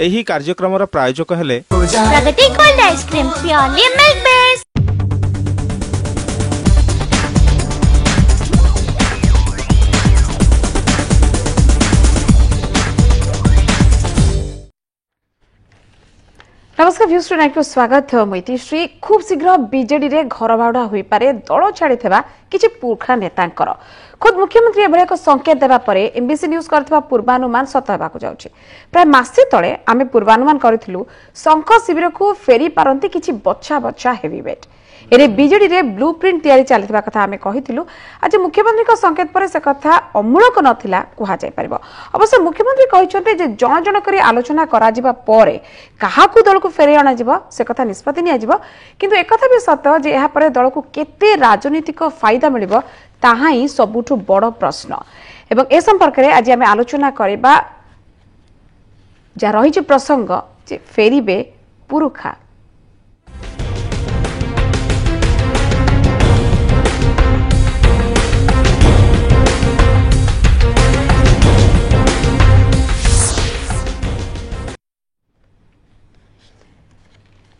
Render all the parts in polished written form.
ଏହି କାର୍ଯ୍ୟକ୍ରମର ପ୍ରାୟୋଜକ ହେଲେ Pragati cold ice cream purely milk based. नमस्कार व्यूज टुनाइट को स्वागत मैत्रीश्री। खूब शीघ्र बीजेडी रे घर भाड़ा होई पारे दल छाड़ी किछि पुरखा नेतांकर खुद मुख्यमंत्री एभली एक संकेत देवा परे एमबीसी न्यूज करथिबा पूर्वानुमान सत हेबाकु जाउछि। प्राय मासे तळे आमे पूर्वानुमान करिथिलु शंख शिविर को फेरी पारंती किछि बच्चा बच्चा हेवीवेट एरे बीजेडी रे ब्लूप्रिंट तैयारी चलिथिबा कथा आमे कहिथिलु। आज मुख्यमंत्री को संकेत परे से कथा अमूलक नथिला कुहा जाय परिबो। अवश्य मुख्यमंत्री कहिसंते जे जण जण करी आलोचना करा जिबा परे काहाकू दल को फेरी आना जिबो से कथा निष्पत्ति निया जिबो। किंतु एकथा भी सत जे एहा परे दल को केते राजनीतिक फायदा मिलिबो ताहा ही सबुठु बड़ प्रश्न। एवं ए संपर्क रे आज आमे आलोचना करबा जा रहिछि प्रसंग जे फेरीबे पुरुखा।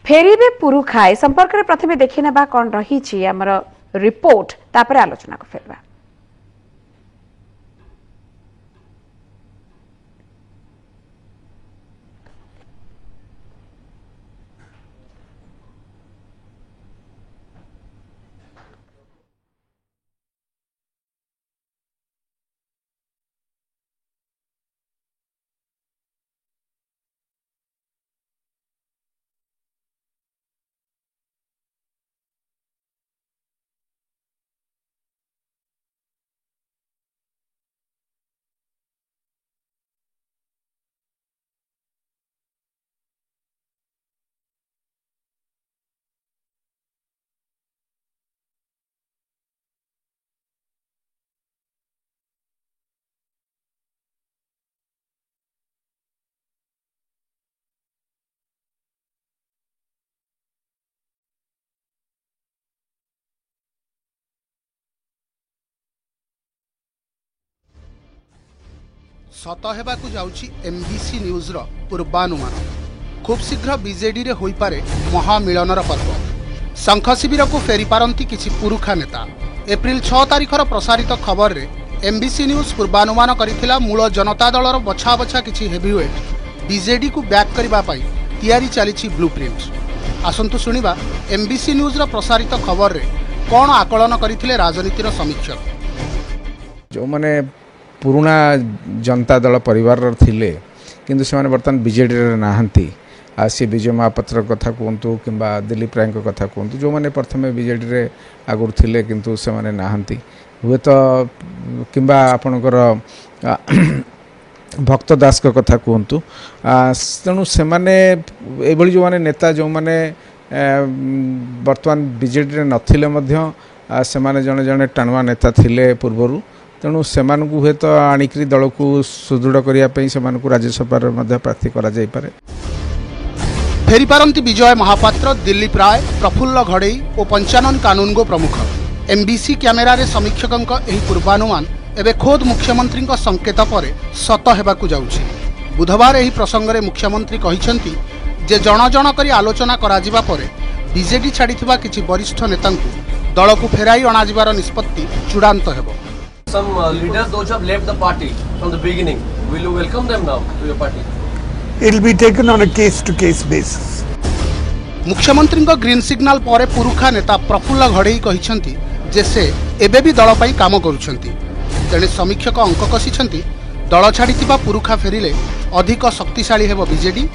फेरीबे पुरुखा ए संपर्क में प्रथमे देखि नेबा कोन रही आमर रिपोर्ट तापर आलोचना को फेरबा। सत हेबाकु जाउछि एमबीसी न्यूज रो पूर्वानुमान। खूब शीघ्र बीजेडी रे होई पारे महामिलनर पर्व। शंख शिविर को फेरी पारंती किछि पुरुखा नेता। एप्रिल 6 तारिखर प्रसारित खबर रे एमबीसी न्यूज पूर्वानुमान करिथिला मूल जनता दलर बछा बछा किछि हेवीवेट बीजेडी को बैक करबा पई तैयारी चलीछि ब्लूप्रिंट। आसंतु सुनिबा एमबीसी न्यूज रो प्रसारित खबर रे कोन आकलन करिथिले राजनीतिर समीक्षक। जो माने पुराना जनता दल परिवार थिले किंतु से बर्तमान बीजेडी नहांती सी विजय महापात्र कथा कहतु कि दिलीप राय कथा कहतु जो मैंने प्रथम बीजेडी रे आगुर थिले किंतु से माने नहांती हुए तो किंबा आपणकर भक्त दास कथा कहतु तेणु से माने एभली जो माने नेता जो माने बर्तमान बीजेडी रे नथिले मध्य से माने जने जने टाणुआ नेता थिले पूर्वरु तेणु से हुए तो आणिकी दल को सुदृढ़ करने से राज्यसभा प्रार्थी करा जाय पारे। फेरी पारंती विजय महापात्र, दिलीप राय, प्रफुल्ल घड़ई और पंचानन कानूनगो प्रमुख। एमबीसी कैमेरा रे समीक्षकंक एही पूर्वानुमान एवं खोद मुख्यमंत्री संकेत पर सत हेबाकु जाउछि। बुधवार एही प्रसंग में मुख्यमंत्री कहिसेंति जे जण जण करी आलोचना करा जिबा परे बीजेडी छाड़ीथिबा किछि वरिष्ठ नेतांकु दल को फेराई अणाजिबार निष्पत्ति चूड़ांत हेबो। Some leaders, those who have left the party from the beginning, will you welcome them now to your party? It will be taken on a case-to-case basis. मुख्यमंत्री ग्रीन सिग्नल पर पुरुखा नेता प्रफुल्ल घड़ई कहिसेंति जे से एबे भी दल पई काम करूछंती। तेणे समीक्षक अंक कसिछंती दल छाड़ीथिबा पुरुखा फेरिले अधिक शक्तिशाली हेबो बीजेडी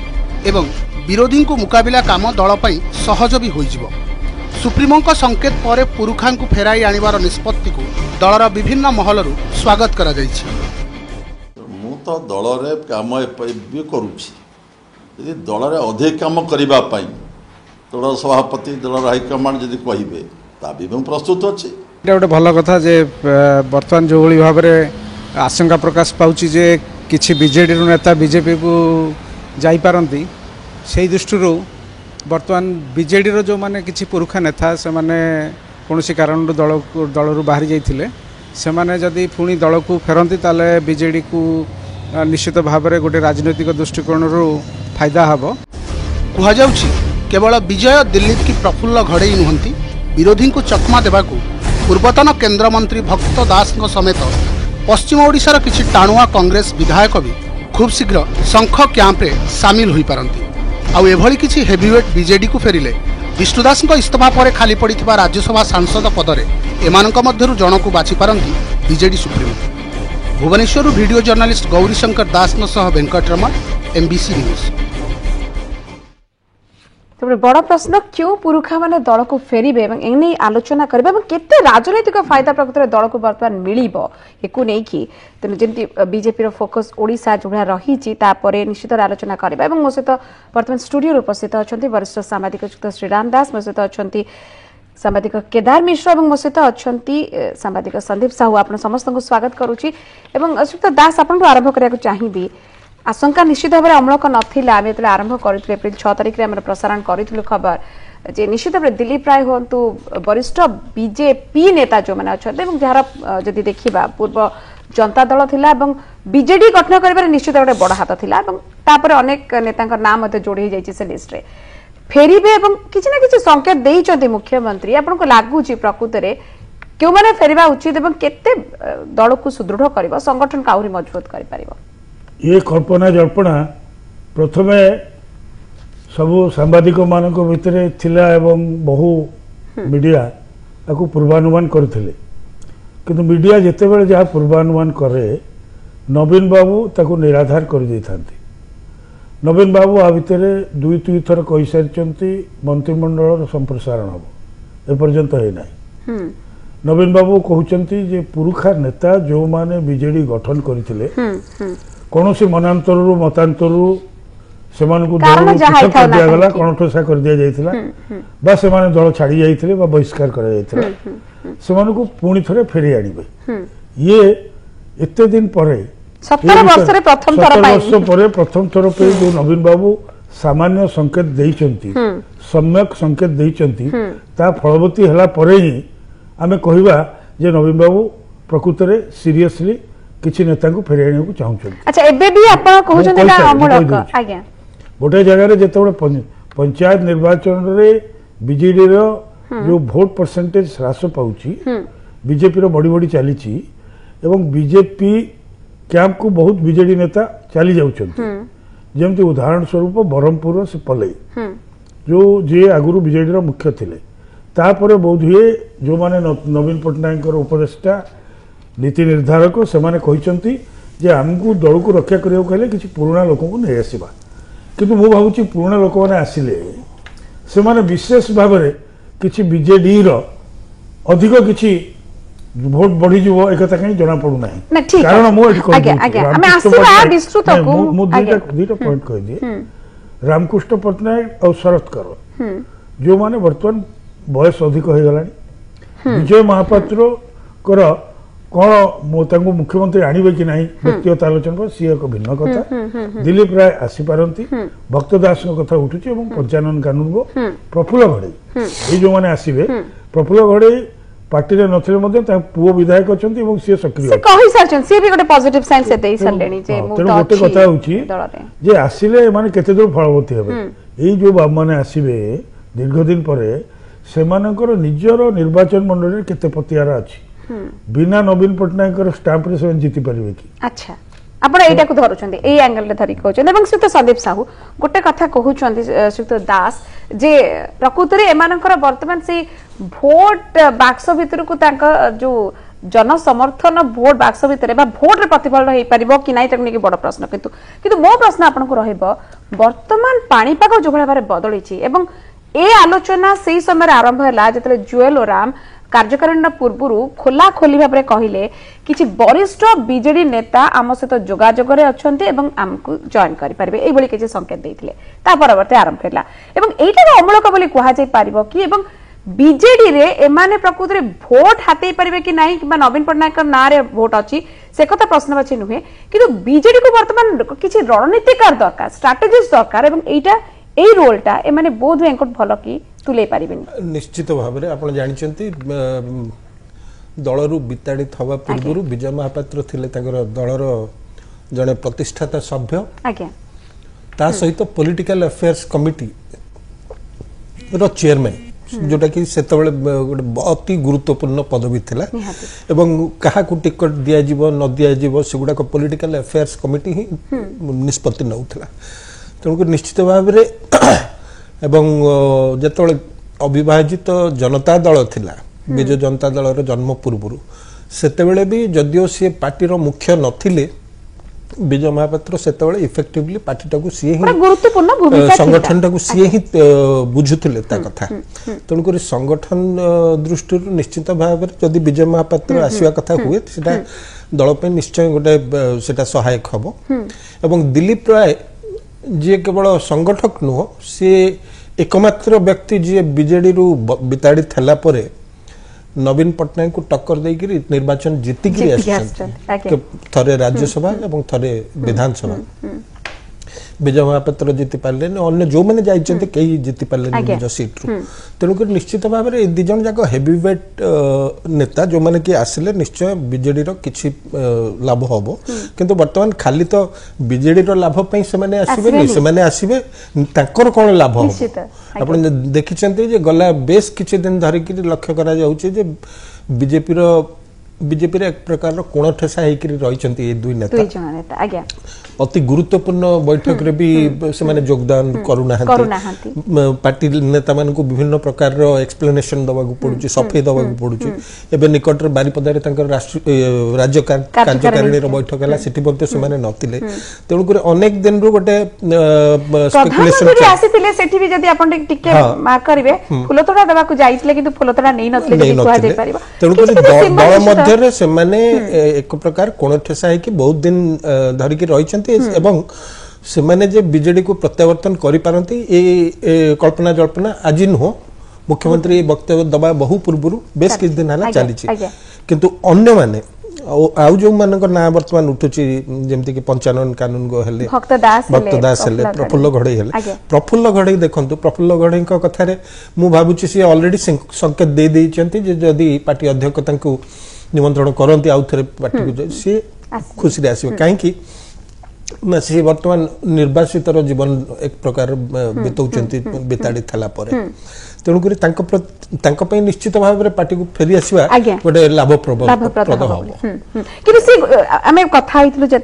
एवं विरोधी को मुकाबिला काम दल पई सहज भी होइजिबो। सुप्रीमो संकेत पर पुरुखा को फेराई आनिबार निष्पत्ति को दलर विभिन्न महलरू स्वागत करा जायछि। मु तो दल रे काम भी करूछि यदि दल रे अधिक काम करबा पई दल सभापति दल हाईकमांड जदि कहिबे ता भी हम प्रस्तुत अछि। एटा गोटे भल कथा जे वर्तमान जो भली भाव रे आशंका प्रकाश पाउछि जे किछि बीजेडी नेता बीजेपी को जाई पारंती सेही दृष्टिरू वर्तमान बीजेडी जो माने किछि पुरुखा नेता से माने कौनसी कारण दल बाहरी जाइथिले से माने जदि पुणी दल को फेरती ताले बीजेडी को निश्चित भाव में गोटे राजनैतिक दृष्टिकोण फायदा हम। कुहाଯାଉଛି केवल विजय दिलीप की प्रफुल्ल घड़ई नुहंती विरोधी को चकमा देवाकू पूर्वतन केंद्रमंत्री भक्त दास समेत पश्चिम ओडिशार किछि टाणुआ कांग्रेस विधायक भी खूब शीघ्र शंख कैंप्रे सामिल होई पारंती। आउ एभली किछि हेवीवेट बीजेडी को फेरिले विष्णुदास इस्तीफा पर खाली पड़िथिबा राज्यसभा सांसद पदरे एमानक मध्यरु जनकु बाछि पारंती BJD supremo. Bhubaneswar video journalist Gourishankar Das सह वेंकटरमण, एमबीसी न्यूज। बड़ प्रश्न क्यों पुरुखा माने दल को फेरिबे एवं एने आलोचना करबे एवं केते राजनीतिक फायदा प्रकृत दल को वर्तमान मिलिबो एकु नै कि तेनु जेंति बीजेपी रो फोकस ओडिसा जुड़ा रही छि तापरे निश्चित आलोचना करबे एवं मोसे तो वर्तमान स्टूडियो उपस्थित अछंती वरिष्ठ सामाजिक युक्त श्रीराम दास, मोसे तो अछंती सामाजिक केदार मिश्र एवं मोसे तो अछंती सामाजिक संदीप साहू। आपण समस्त को स्वागत करूची एवं अश्वित दास आपण को आरंभ करिया चाहिबी। आशंका निश्चित भाव में अमलक नाला आम जो आरंभ करूँ एप्रिल 6 तारिख में प्रसारण करूँ खबर जे निश्चित भाव दिलीप राय हूँ वरिष्ठ बीजेपी नेता जो मैंने अच्छा जार जदि देखा पूर्व जनता दल थिला बीजेडी गठन कर निश्चित गोटे बड़ हाथ थिला अनेक नेता नाम जोड़ी से लिस्ट रे फेरिबे किसी ना किसी संकेत देइचंती मुख्यमंत्री। आपन को लागुच प्रकृत में क्यों मैंने फेरिबा उचित एवं केते दल को सुदृढ़ कर संगठन को आहरी मजबूत कर पारिबो। ये कल्पना जल्पना प्रथमे सबू सांबादिक मान भितर थिला एवं बहु मीडिया आपको पूर्वानुमान करथिले किंतु मीडिया जेते बेले जहाँ पूर्वानुमान करे नवीन बाबू ताको निराधार कर देथांती। नवीन बाबू आ भितर दुई दुई थर कहि सारिचंती मंत्रिमंडल संप्रसारण हम एपर्यंत है ना। नवीन बाबू कहउचंती जे पुरुखा नेता जो माने बीजेडी गठन करथिले कौन सी मनांतर मतांतर से दिगला कणठोसा कर दि जाइथिला बा से माने दल छाड़ी जाइथिले बा बहिष्कार कर जाइथिला से माने को पुणी थरे फेरी आनिबे। ये एते दिन परे 17 वर्ष रे प्रथम थर पे जो नवीन बाबू सामान्य संकेत देइचंती सम्यक संकेत देइचंती ता फलवती हला परे ही आमे कहिबा जे नवीन बाबू प्रकृत रे सीरियसली किसी नेता को फेरी आने को चाहूँ। अच्छा एबे भी आपण कहउछन ना अमूलक आज्ञा गोटे जगह रे जेते पंचायत निर्वाचन रे बीजेडी रो जो वोट परसेंटेज ह्रास पाउची बीजेपी रो बड़ी बड़ी चली एवं बीजेपी कैंप को बहुत बीजेडी नेता चली जाउछंती। जेमती उदाहरण स्वरूप बरहमपुर से पलई जो जे आगुरु बीजेडी रो मुख्य थिले तापरे बोध हुए जो माने नवीन पटनायक उपदेष्टा नीति निर्धारक से माने कहते जे आमको दल को रक्षा करने किसी पुराना लोक को नहीं आसवा किंतु मु भावुची पुराना लोक मैंने आसिले से माने विशेष भाव में किसी बीजेडी अधिक किसी भोट बढ़ी जीव एक कहीं जना पड़ूना कारण दुईटा पॉइंट कह दिए रामकृष्ण पटनायक और शरद कर जो माने वर्तमान बयस अधिक हो गला विजय महापात्र कर कौन मुख्यमंत्री आणवे कि नहीं व्यक्तिगत आलोचना पर सी एक भिन्न कथा। दिलीप राय आसीपारती भक्त दास कथा उठुची पंचानन कानून को प्रफुल्ल घड़ई ये जो मैंने आसवे प्रफुल्ल घड़ई पार्टी रे नथिले मध्य पुओ विधायक अछंती एवं सी सक्रिय कहि सारछन सी भी गोटे पॉजिटिव साइन से देई सलेनी जे मु तो गोटे कथा होची जे आसिले माने केते दूर फलवती हेबे एई जो बाब माने आसीबे दीर्घ दिन परे सेमानकर निजर निर्वाचन मंडली केते पतियारा अछि बिना नवीन पटनायक स्टाम्प रे से जीति परिबे कि। अच्छा आपण एटा को धरुचंदी एई एंगल रे धरि कहउचंदी एवं सुत संदीप साहू गोटे कथा कहउचंदी सुत दास जे प्रकृत रे एमानकर वर्तमान से भोट बाक्स भितर को तांका जो जन समर्थन भोट बाक्स भितर बा भोट रे प्रतिफलन होई परिबो कि नाही तकनी बड़ प्रश्न किंतु मो प्रश्न आपण को रहइबो वर्तमान पाणीपाग जो भाबरे बदली छि एवं ए आलोचना सेही समय आरंभ हला जतले जुएल ओराम कार्यकारिणी पूर्व खोला खोली भाव में कहले किसी वरिष्ठ बीजेडी नेता आम सहित जोगाजोग आमको जॉइन करेंगे ये किसी संकेत देते परवर्ती आरंभ है अमूलक बोली कहुपर कि बीजेडी रे एमाने प्रकृत में भोट हाथई पारे कि नहीं कि नवीन पटनायक ना रे भोट अच्छी से कथा प्रश्नवाची नुहे कि बीजेडी को बर्तमान किसी रणनीतिकार दरकार स्ट्राटेजिस्ट दरकार एई रोलटा एमाने बोध हुए भल कि तुले पारिबेनी निश्चित भाव में आप जानते दलरू विताड़ित हवा पूर्व विजय महापात्र थिले दलर जड़े प्रतिष्ठाता सभ्य ता सहित पॉलिटिकल अफेयर्स कमिटी रो चेयरमैन जोटा कि सेतबेले गोटे बहुत ही गुरुत्वपूर्ण पदवी थिला एवं कहा को टिकट दिया जीवो न दिया जीवो सेगुडा को पॉलिटिकल अफेयर्स कमिटी ही निष्पत्ति नउथिला तेणुक निश्चित भाव रे एवं जेतबेले अविभाजित जनता दल थिला बिजु जनता दल रो जन्म पूर्व सेतेबेले भी जदियो सी पार्टी रो मुख्य नथिले विजय महापात्र सेतेबेले इफेक्टिवली पार्टी टाकू सी ही गुरुत्वपूर्ण भूमिका संगठन टाकू सी ही बुझुथिले ता कथा तेणुक संगठन दृष्टि निश्चित भाव जदि विजय महापात्र आसीवा कथा हुए सेटा दल पे निश्चय गोटे सेटा सहायक हबो एवं दिलीप राय जे केवल संगठक नुह से एकमात्र व्यक्ति जे बीजेडी रु बिताड़ी थला परे नवीन पटनायक को टक्कर देकर निर्वाचन जीतिकी थरे राज्यसभा एवं थरे विधानसभा विजय महापात्र जीति पारे अन्य जो मैंने जाइछन्ते कई जीति पारे निज सीट रु तेणुक निश्चित भाव में दी जन जाक हेवीवेट नेता जो मैंने कि आसिले निश्चय बीजेडी रो किछि लाभ हबो किंतु वर्तमान खाली तो बीजेडी रो लाभ पई से माने आसीबे से माने आसीबे ताकर कोन लाभ हबो आपण देखिछन्ते जे गला बेस किछि दिन धरि कि लक्ष्य करा जाउछि जे बीजेपी रे एक प्रकार रो कोण ठेसा हेकरी रहिछन्ती ए दुई नेता आज्ञा अति गुरुत्वपूर्ण बैठक रे भी से माने योगदान करूना पार्टी नेता मान को विभिन्न प्रकार रो एक्सप्लेनेशन दवा को पडुची सफाई दवा को पडुची एबे निकट रे बारीपदा रे तांकर राष्ट्रीय राज्य कार्यकारिणी रो बैठक हला सेठी बंते से माने नथिले तेणु करे अनेक दिन रो गोटे स्पेकुलेशन आसीथिले सेठी भी जदी आपण टिके मार्क करिवे फुलतोडा दवा को जाइथिले किंतु फुलतोडा नै नथिले जदी कुआ जाय परिबा तेणु करे दल मध्य रे से माने एक प्रकार कोण ठेसा है कि बहुत दिन धरि कि रहिछन एवं से माने जे बीजेडी को प्रत्यावर्तन करि पारंती ए कल्पना जल्पना आज नुह मुख्यमंत्री वक्तव्य दबा बहु पूर्व बेस किछ दिन हला चली किंतु अन्य माने आउ जो मानकर ना वर्तमान उठुची जेमति कि 95 कानून गो हेले भक्तदास हेले प्रफुल्ल घड़ई हेले प्रफुल्ल घड़ई देखंतु प्रफुल्ल घड़ई को कथा रे मु भाबुची से ऑलरेडी संकेत दे देइचंती जे जदी पार्टी अध्यक्ष तांकू निमंत्रण करंती आउ थरे पार्टी को से खुशी रे आसीबे काहे कि से वर्तमान निर्वासित जीवन एक प्रकार बितौचंती बिताड़ी थला परे तेणुक निश्चित भाव में पार्टी को फेरी आसवा गोटे लाभप्रद हम कि आम कथा होते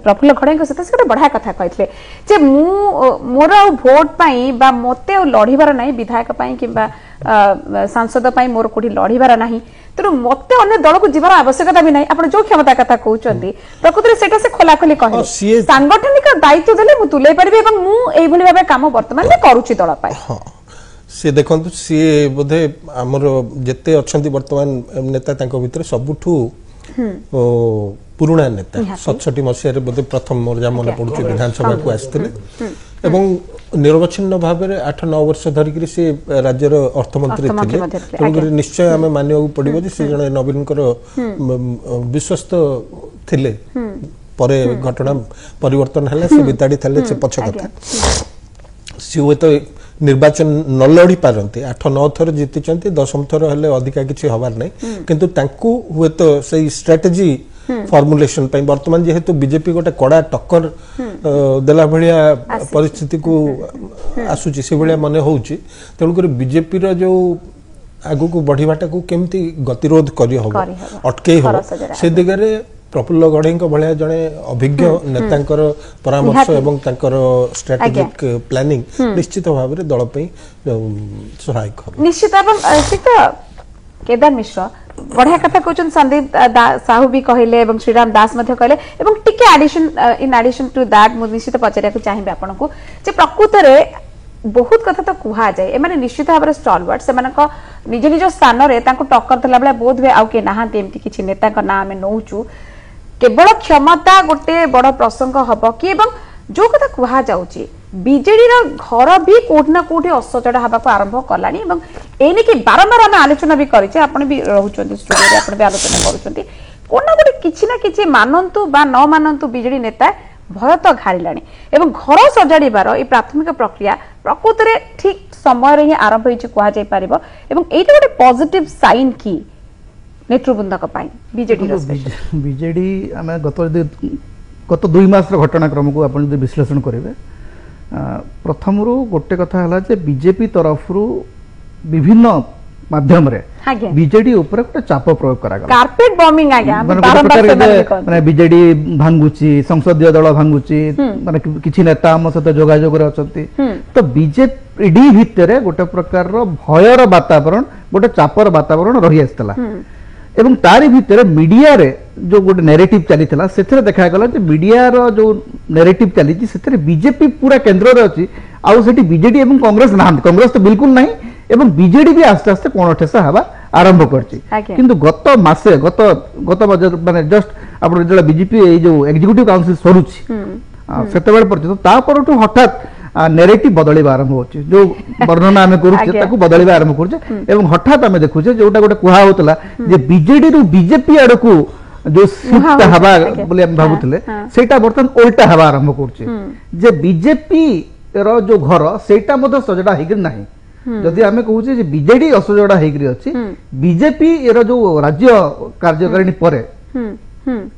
प्रफुल्ल खड़े सहित से गोटे बढ़िया कथा कहते जे मोर भोट मत लड़ार ना विधायक कि सांसद मोर कोठी लड़ार ना तेणु मत अन्य दल को जीवार आवश्यकता भी नहीं आप जो क्षमता कथा कहते प्रकृति से खोलाखोली कहे सांगठनिक दायित्व देले मु तुले पारिबे एवं मु एई भली भाबे काम वर्तमान में करूची दल पाए सी देखंतु सी बोधे हमर जते अछंती वर्तमान नेता तांको भितर सबुठू पुराना नेता 67 मसिया रे बोधे प्रथम मोर जा मन पडुची विधानसभा को आस्थिले एवं निर्वचिन्न भाव में 8-9 वर्ष धरिक से राज्यर अर्थमंत्री थे निश्चय आम मानवा पड़ो से जड़े नवीन विश्वस्त थिले परे घटना परिवर्तन है से बिताड़ी थे से पछ कथा सी हुए तो निर्वाचन न लड़ी पारती 8-9 थर जीति 10th थर हेले अधिका किसी हबार नहीं किंतु तांकू हुए तो सही स्ट्रेटेजी फॉर्मुलेशन पे वर्तमान जेहेतु बीजेपी गोटे कड़ा टक्कर देला भलिया परिस्थिति को आसुची से भलिया मने होउची तेणुक बीजेपी रो जो आगु को बढ़ीबाटा को केमती गतिरोध करी हो अटके हो से दिगरे प्रफुल्ल घड़ई भाया जड़े अभिज्ञ नेतांकर परामर्श एवं स्ट्रेटेजिक प्लानिंग निश्चित भाव में दल सहायक हो निश्चित केदार मिश्र बढ़िया कथा कहते संदीप साहू भी कहले एवं श्रीराम दास कहले एवं टिके इन एडिशन टू दैट मु निश्चित पचारिया चाहिए आपको जे प्रकृत रे बहुत कथा तो कुहा जाए एमाने निश्चित भाव में स्टॉलवर्ट से निज निज स्थान में टक्कर देला बेला बोध हुए आउ के नहांती एमती किछि नेता का नाम नौचु केवल क्षमता गोटे बड़ प्रसंग हम कि जो कथा कुहा जाउची बीजेडी घर भी कोठी ना कोठी असजड़ा हवा को आरंभ कलानी एने कि बारंबार आम आलोचना भी करें आपण भी रहउछन्ती स्टूडियो आपण भी आलोचना करूछन्ती कोना गोटे किछि ना किछि मानंतु बा न मानंतु बीजेडी नेता भय तो घाड़िलानी एवं घर सजाड़िबार ये प्राथमिक प्रक्रिया प्रकृत रे ठीक समय रे ही आरंभ होइछि कुहा जाय परिबो एवं एटा गोटे पॉजिटिव साइन की नेतृवृंद को पाई बीजेडी रो बीजेडी आमे गत गत 2 मास घटनाक्रम को आप विश्लेषण करेंगे प्रथम गोटे कथा है बीजेपी तरफ विभिन्न माध्यम रे बीजेडी ऊपर गोटे चाप प्रयोग करा गला कार्पेट बॉम्बिंग आज्ञा माने बीजेडी भांगुची संसदीय दल भांगुची माने किछि नेता हम सहित जोगाजोग रे अछंती तो बीजेडी भितरे गोटे प्रकार रो भयर वातावरण गोटे चापर वातावरण रही आस्तला एवं तारी भितर मीडिया रे जो गोटे नैरेटिव चली थिला सेथरे देखा गला जे मीडिया रो जो नैरेटिव चली छि सेथरे बीजेपी पूरा केंद्र रे अछि आउ सेठी बीजेडी एवं कांग्रेस ना कांग्रेस तो बिल्कुल नहीं एवं बीजेडी भी आस्ते आस्ते कोन ठेसा हवा आरंभ करछि किंतु गत मासे गत माने जस्ट आपण जे बीजेपी ए जो एग्जीक्यूटिव काउंसिल सरुछि सेते बेल पर्यंत ता परटु हठात नैरेटिव बदलिबा आरंभ होछि जो वर्णना हमें करूछि ताकू बदलिबा आरंभ करछि एवं हठात हमें देखुछे जोटा गोटे कुहा होतला जे बीजेडी रु बीजेपी आडकू जो शिफ्ट हवा बोले हम भाबुतले सेटा बर्तन उल्टा हवा आरंभ करछि जे बीजेपी रो जो घर सेटा मधे सजडा हिगिर नाही जदि आमे कहूचे जे बीजेडी असजडा हेग्री अछि बीजेपी एरो जो राज्य कार्यकारिणी परे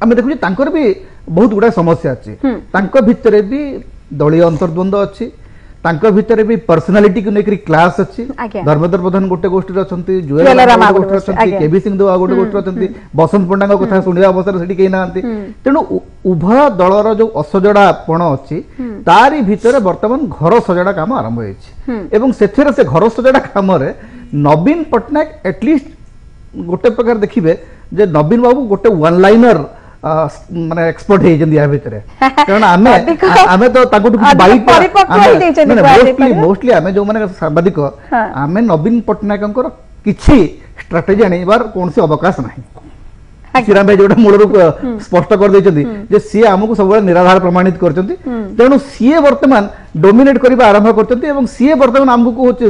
आमे देखुचे तांकर भी बहुत गुडा समस्या अछि तांको भितरे भी दलीय अंतर्द्वंद अछि तांको भितरे भी पर्सनालिटी को नेकरी क्लास अछि धर्मेंद्र प्रधान गोटे गोष्ठी रे अछंती जुएल गोष्ठी अछंती केबी सिंह देवा गोटे गोष्ठी अछंती बसंत पंडा को कथा सुनिया अवसर सेठी केही नांती तेनु उभय दलर जो असजडापण अछि तारी भितरे वर्तमान घर सजडा काम आरंभ होइछि एवं सेथेरे से घर सजडा काम रे नवीन पटनायक एटलिस्ट गोटे प्रकार देखिबे जे नवीन बाबू गोटे वन लाइनर माने एक्सपर्ट हे जंदी आ भितरे कारण आमे तो ताकू कुछ बाइट मोस्टली आमे जो माने सांबादिक आमे नवीन पटनायकंकर किछि स्ट्रेटजी आनिबार कोनसी अवकाश नाही श्रीराम भाई जोटा मूल रूप स्पष्ट कर देछथि जे सी हमकु सब निराधार प्रमाणित करछथि तेनु सी वर्तमान डोमिनेट करबा आरंभ करछथि एवं सी वर्तमान हमकु होछ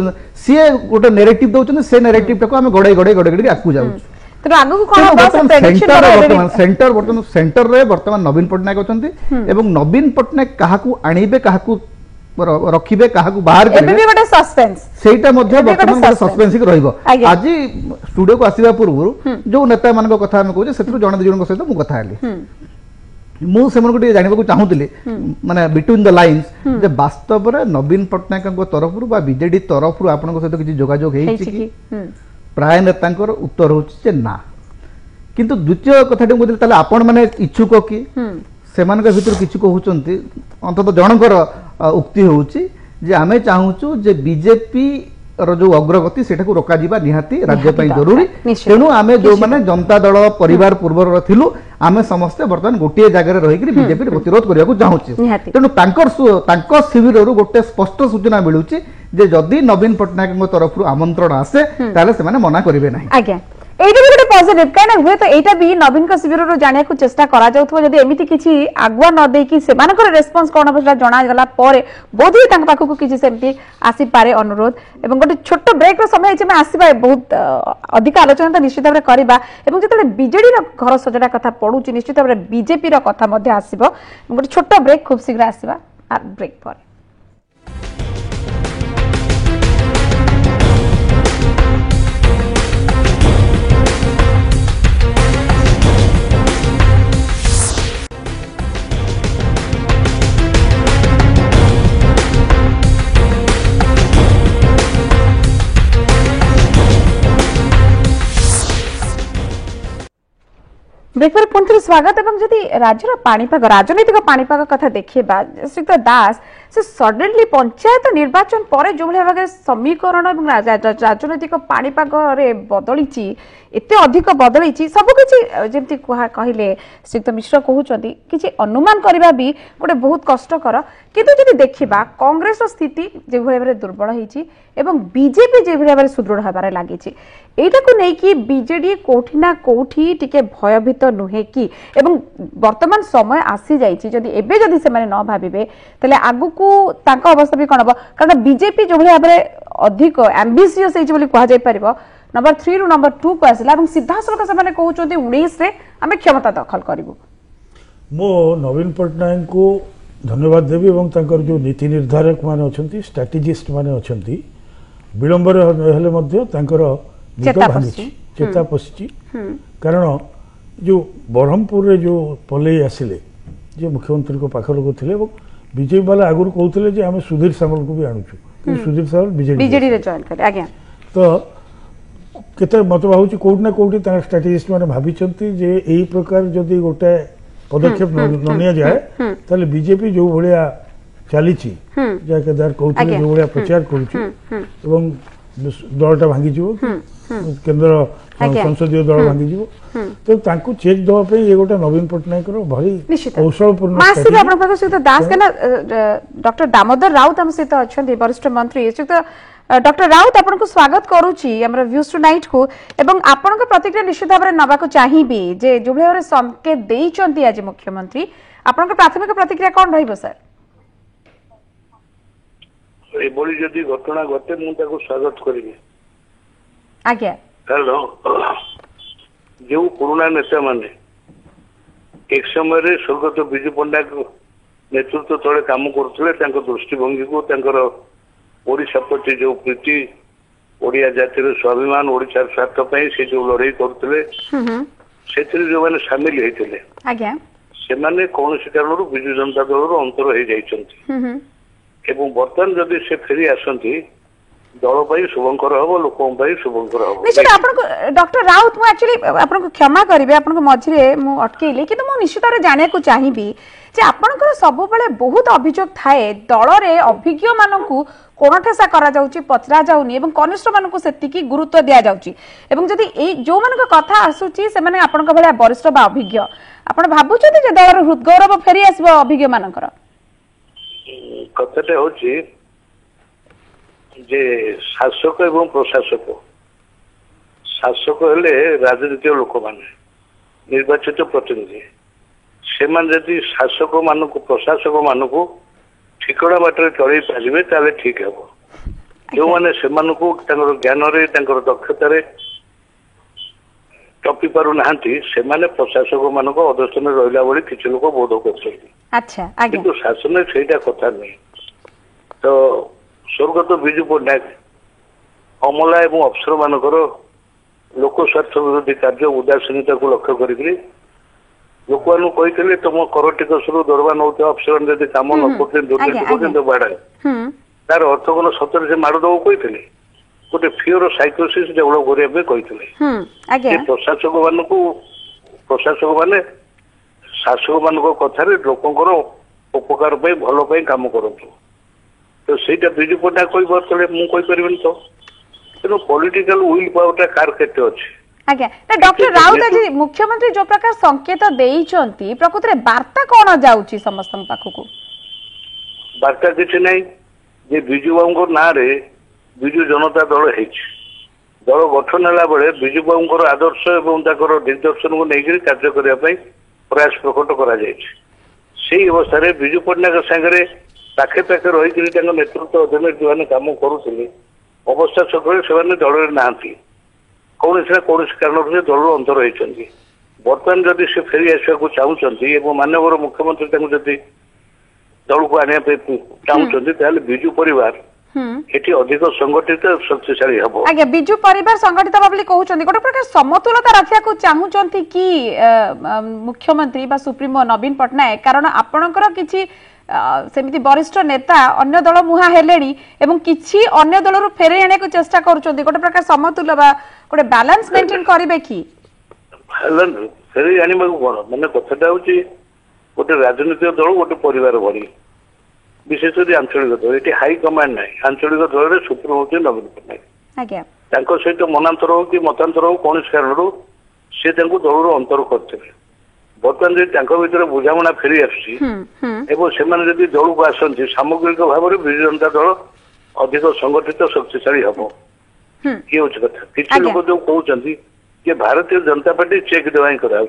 सी गोटे नैरेटिव दोछथि से नैरेटिव टाको हम गडे आकु जाउ तो आगु कोन प्रेडिक्शन सेंटर रे वर्तमान नवीन पटनायक अछंती एवं नवीन पटनायक काहाकू आनिबे काहाकू रखिबे काहाकू बाहर करबे एबे गोटे सस्पेंस सेटा मध्ये वर्तमान सस्पेंस ही रहइबो आज स्टूडियो को आसीबा पूर्व जो नेता मानक कथा हम कहू सेतु जण दिजण सहित मु कथा आली मु सेमन को जानिबा को चाहूतिले माने बिटवीन द लाइंस जे वास्तव रे नवीन पटनायक को तरफ बा बीजेडी तरफ आपन को सहित किछि जोगाजोग हेछि कि प्राय नेतांकर उत्तर होछि ना किंतु द्वितीय कथाटी मु ताले आपण माने इच्छुक कि सेमान के भितर किछु कहउचंती अंतत जनकर उक्ति होछि जे आमे चाहूछु जे बीजेपी रो जो अग्रगति सेटा को रोका जिबा निहाती राज्य पई जरूरी तेनु आमे जो माने जनता दल परिवार पूर्वर थिलु आमे समस्त वर्तमान गोटिए जागा रे रहि कि बीजेपी प्रतिरोध करिया को चाहूछि तेनु तांकर शिविर रो गोटे स्पष्ट सूचना मिलुछि जे जदि नवीन पटनायक तरफ आमंत्रण आसे ताले से माने मना करिवे नाही आज्ञा एटा भी गोटे पॉजिटिव काना हुए तो एटा भी नवीन का शिविर रो जानिया को चेष्टा करा जाउथबो जदि एमिति किछि आगुआ न देई कि सेमानकर रेस्पॉन्स कोन बसला जणा गला परे बोधि तांक पाखु को किछि सेमति आसी पारे अनुरोध एवं गोटे छोट ब्रेक रो समय छै मैं आसीबा बहुत अधिक आलोचना त निश्चित भाबरे करबा एवं जतले बीजेडी रो घर सजडा कथा पडुची निश्चित भाबरे बीजेपी रो कथा मध्ये आसीबो गोटे छोट ब्रेक खूब शीघ्र आसीबा आ ब्रेक पर ब्रेकपर पुनः स्वागत एवं जदि राज्यर पाणीपाग राजनीतिक पाणीपाग कथा देखिबा श्रीयुक्त दास से सडनली पंचायत निर्वाचन पर जो भाव में समीकरण और राजनीतिक पाणीपाग रे बदली एते अधिक बदली सबकि जमी कहले श्रीयुक्त मिश्र कहते कि अनुमान करवा भी गोटे बहुत कष्टकर किंतु जदि देखिबा कांग्रेस स्थिति जो भाव में दुर्बल होती एवं बीजेपी जो भाव में सुदृढ़ होबार लगी एटा को नहीं बीजेडी कोठी ना कोठी टिके भयभीत नुहे कि एवं वर्तमान समय आसी जाइछि जदि एबे जदि से माने न भाबिबे तले आगु को तांका अवस्था भी कोन हबो कारण बीजेपी जो भाव में अधिक एम्बिशियस होइछि बोली कहा जाय परिबो नंबर 3 रु नंबर 2 को आसला एवं सिद्धासलक से माने कहउछोंती 19 रे हमें क्षमता दखल करबो मो नवीन पटनायक को धन्यवाद देवी एवं तांकर जो नीति निर्धारक माने अछंती स्ट्रेटेजिस्ट माने अछंती विलंब रे हेले मध्ये तांकर चेता पसिची कारण जो ब्रह्मपुर रे जो पलई आसिले जे मुख्यमंत्री को पाख लोक थे बीजेपी वाला आगुरी कहते जे आम सुधीर सामल को भी आणुचु कि सुधीर सामल बीजेडी रे जॉइन करे आज्ञा तो केते मत भावुची कोठी ना कोठी तार स्ट्रेटेजिस्ट माने भाबिचंती जे एई प्रकार जदि गोटे पदक्षेप न निया जाए ताले बीजेपी जो भलिया चलीची जा केदार कहते जो भलिया प्रचार करूची एवं दलटा भांगी जीवो केंद्र संसदीय दल भांगी जीवो तो तांको चेक दवा पे ये गोटा नवीन पटनायक रो भारी कौशलपूर्ण मासिक आपण पाखो सहित दास केना डॉक्टर दामोदर राउत हम सहित अछंती वरिष्ठ मंत्री डॉक्टर राउत आपन को स्वागत करूची हमर व्यूज टू नाइट को एवं आपन को प्रतिक्रिया निश्चित भाबरे नबा को चाहिबी जे जो भाबरे संकेत देइचंती आज मुख्यमंत्री आपन को प्राथमिक प्रतिक्रिया कोन रहइबो सर ए बोली जदी घटना घटे मु ताको स्वागत करिबे आज्ञा हेलो जो पुराना नेता माने एक समय रे स्वर्गत बिजू पंडा नेतृत्व तले काम करथले तांको दृष्टिभंगी को तांकर ओडिशा प्रति जो प्रीति ओडिया जातिर स्वाभिमान ओडिशा स्वार्थ पे से जो लड़ाई करथले से जो माने शामिल हेतिले आज्ञा से माने कौन से कारण बिजू जनता दल रो अंतर हे जाइछंती एवं बर्तमान जदि से फेरी आसंती दल पाई शुभंकर हम लोकों पाई शुभंकर हम निश्चित आपन डॉक्टर राउत मु एक्चुअली आपन को क्षमा करिवे आपन को मझिरे मु अटकेइले कि मु निश्चित रे जाने को चाहिबी जे आपन को सब बेले बहुत अभियोग थाए दल रे अभिज्ञ मानकू कोणठेसा करा जाउची पचरा जाउनी एवं कनिष्ठ मानकू सेतिकी गुरुत्व दिया जाउची एवं जदि ए जो मानक कथा आसुची से माने आपन को भले वरिष्ठ बा अभिज्ञ आपन भाबुचती जे दल रे हृदगौरव फेरी आसबो अभिज्ञ मानकर कथाटे होची जे शासक एवं प्रशासक शासक हेले राजनीतिक लोक माने निर्वाचित प्रतिनिधि से जदि शासक मानक प्रशासक मानक ठिकड़ा बाटर चल पारे ताले ठीक हे जो मैंने से ज्ञान दक्षतार टपी पार ना प्रशासक मान अधस्थान रहा भाई किसी लोग बोध कर शासन से कथा नहीं तो स्वर्गत बिजू पट्टनायक अमला एवं अफसर मानकर लोक स्वार्थ विरोधी कार्य उदासीनता को लक्ष्य करी लोक मान कही तुम कर टिकस दरबा नौ अफसर जब कम न करते दुर्नीति करते बाड़ा तार अर्थ कौन सतरे से माड़ दब कही गोटे फियर साइकोसिस डेभलप करने कही प्रशासक मान शासक मान कथार लोकर उपकार भल कम करूँ तो सहीटा बिजू पट्टनायक कही पारे मुझे तो तेणु पॉलिटिकल विल पावरटा कार केते अछि आज्ञा डॉक्टर राउत आज मुख्यमंत्री जो प्रकार संकेत देइचंती प्रकृत रे वार्ता कोन जाउची समस्त पाखकू वार्ता किछि नै जे बिजू बाबूको ना रे बिजू जनता दल हेछि दल गठन होला बेले बिजू बाबूको आदर्श एवं ताकर दिग्दर्शन को नेगिरी कार्य करिया पई प्रयास प्रकट करा जायछि सेही अवस्था रे बिजू पट्टनायक संगे पाखे पाखे रही नेतृत्व अधीन जो कम करुले अवस्था चक्र से दल ना कौन कौन कारण से दल अंतर होती बर्तमान जदि से फेरी आसवा चाहते मानवर मुख्यमंत्री जदि दल को आने चाहते बिजू परिवार एटी अधिक संगठित शक्तिशाली हम आज्ञा बिजू परिवार संगठित भाव कहते गोटे प्रकार समतुलता रखा चाहूँगी कि मुख्यमंत्री बा सुप्रीमो नवीन पट्टनायक कारण आपणकर किसी सेमिति वरिष्ठ नेता अन्य दल मुहा हेलेनी एवं किछि अन्य दल रु फेरे आने को चेष्टा करूछन्ती गोटे प्रकार समतुल बा गोटे बैलेंस मेंटेन करिवे की हेलन फेरे आनी को कोन माने कथाटा होची गोटे राजनीतिक दल गोटे परिवार भरी विशेषकर आंचलिक दल एटी हाई कमांड नै आंचलिक दल रे सुप्रीम होती नवीन पट्टनायक आज्ञा तांको सहित मनांतर हो कि मतांतर हो कौन कारण से दल रो अंतर करते बर्तमान जब भर बुझाणा फेरी आसुच्ची दल को आसती सामग्रिक भाव में विजु जनता दल अधिक संगठित शक्तिशाली हम ये हूँ कथा किसी लोग जो कहते कि भारतीय जनता पार्टी चेक देवा करा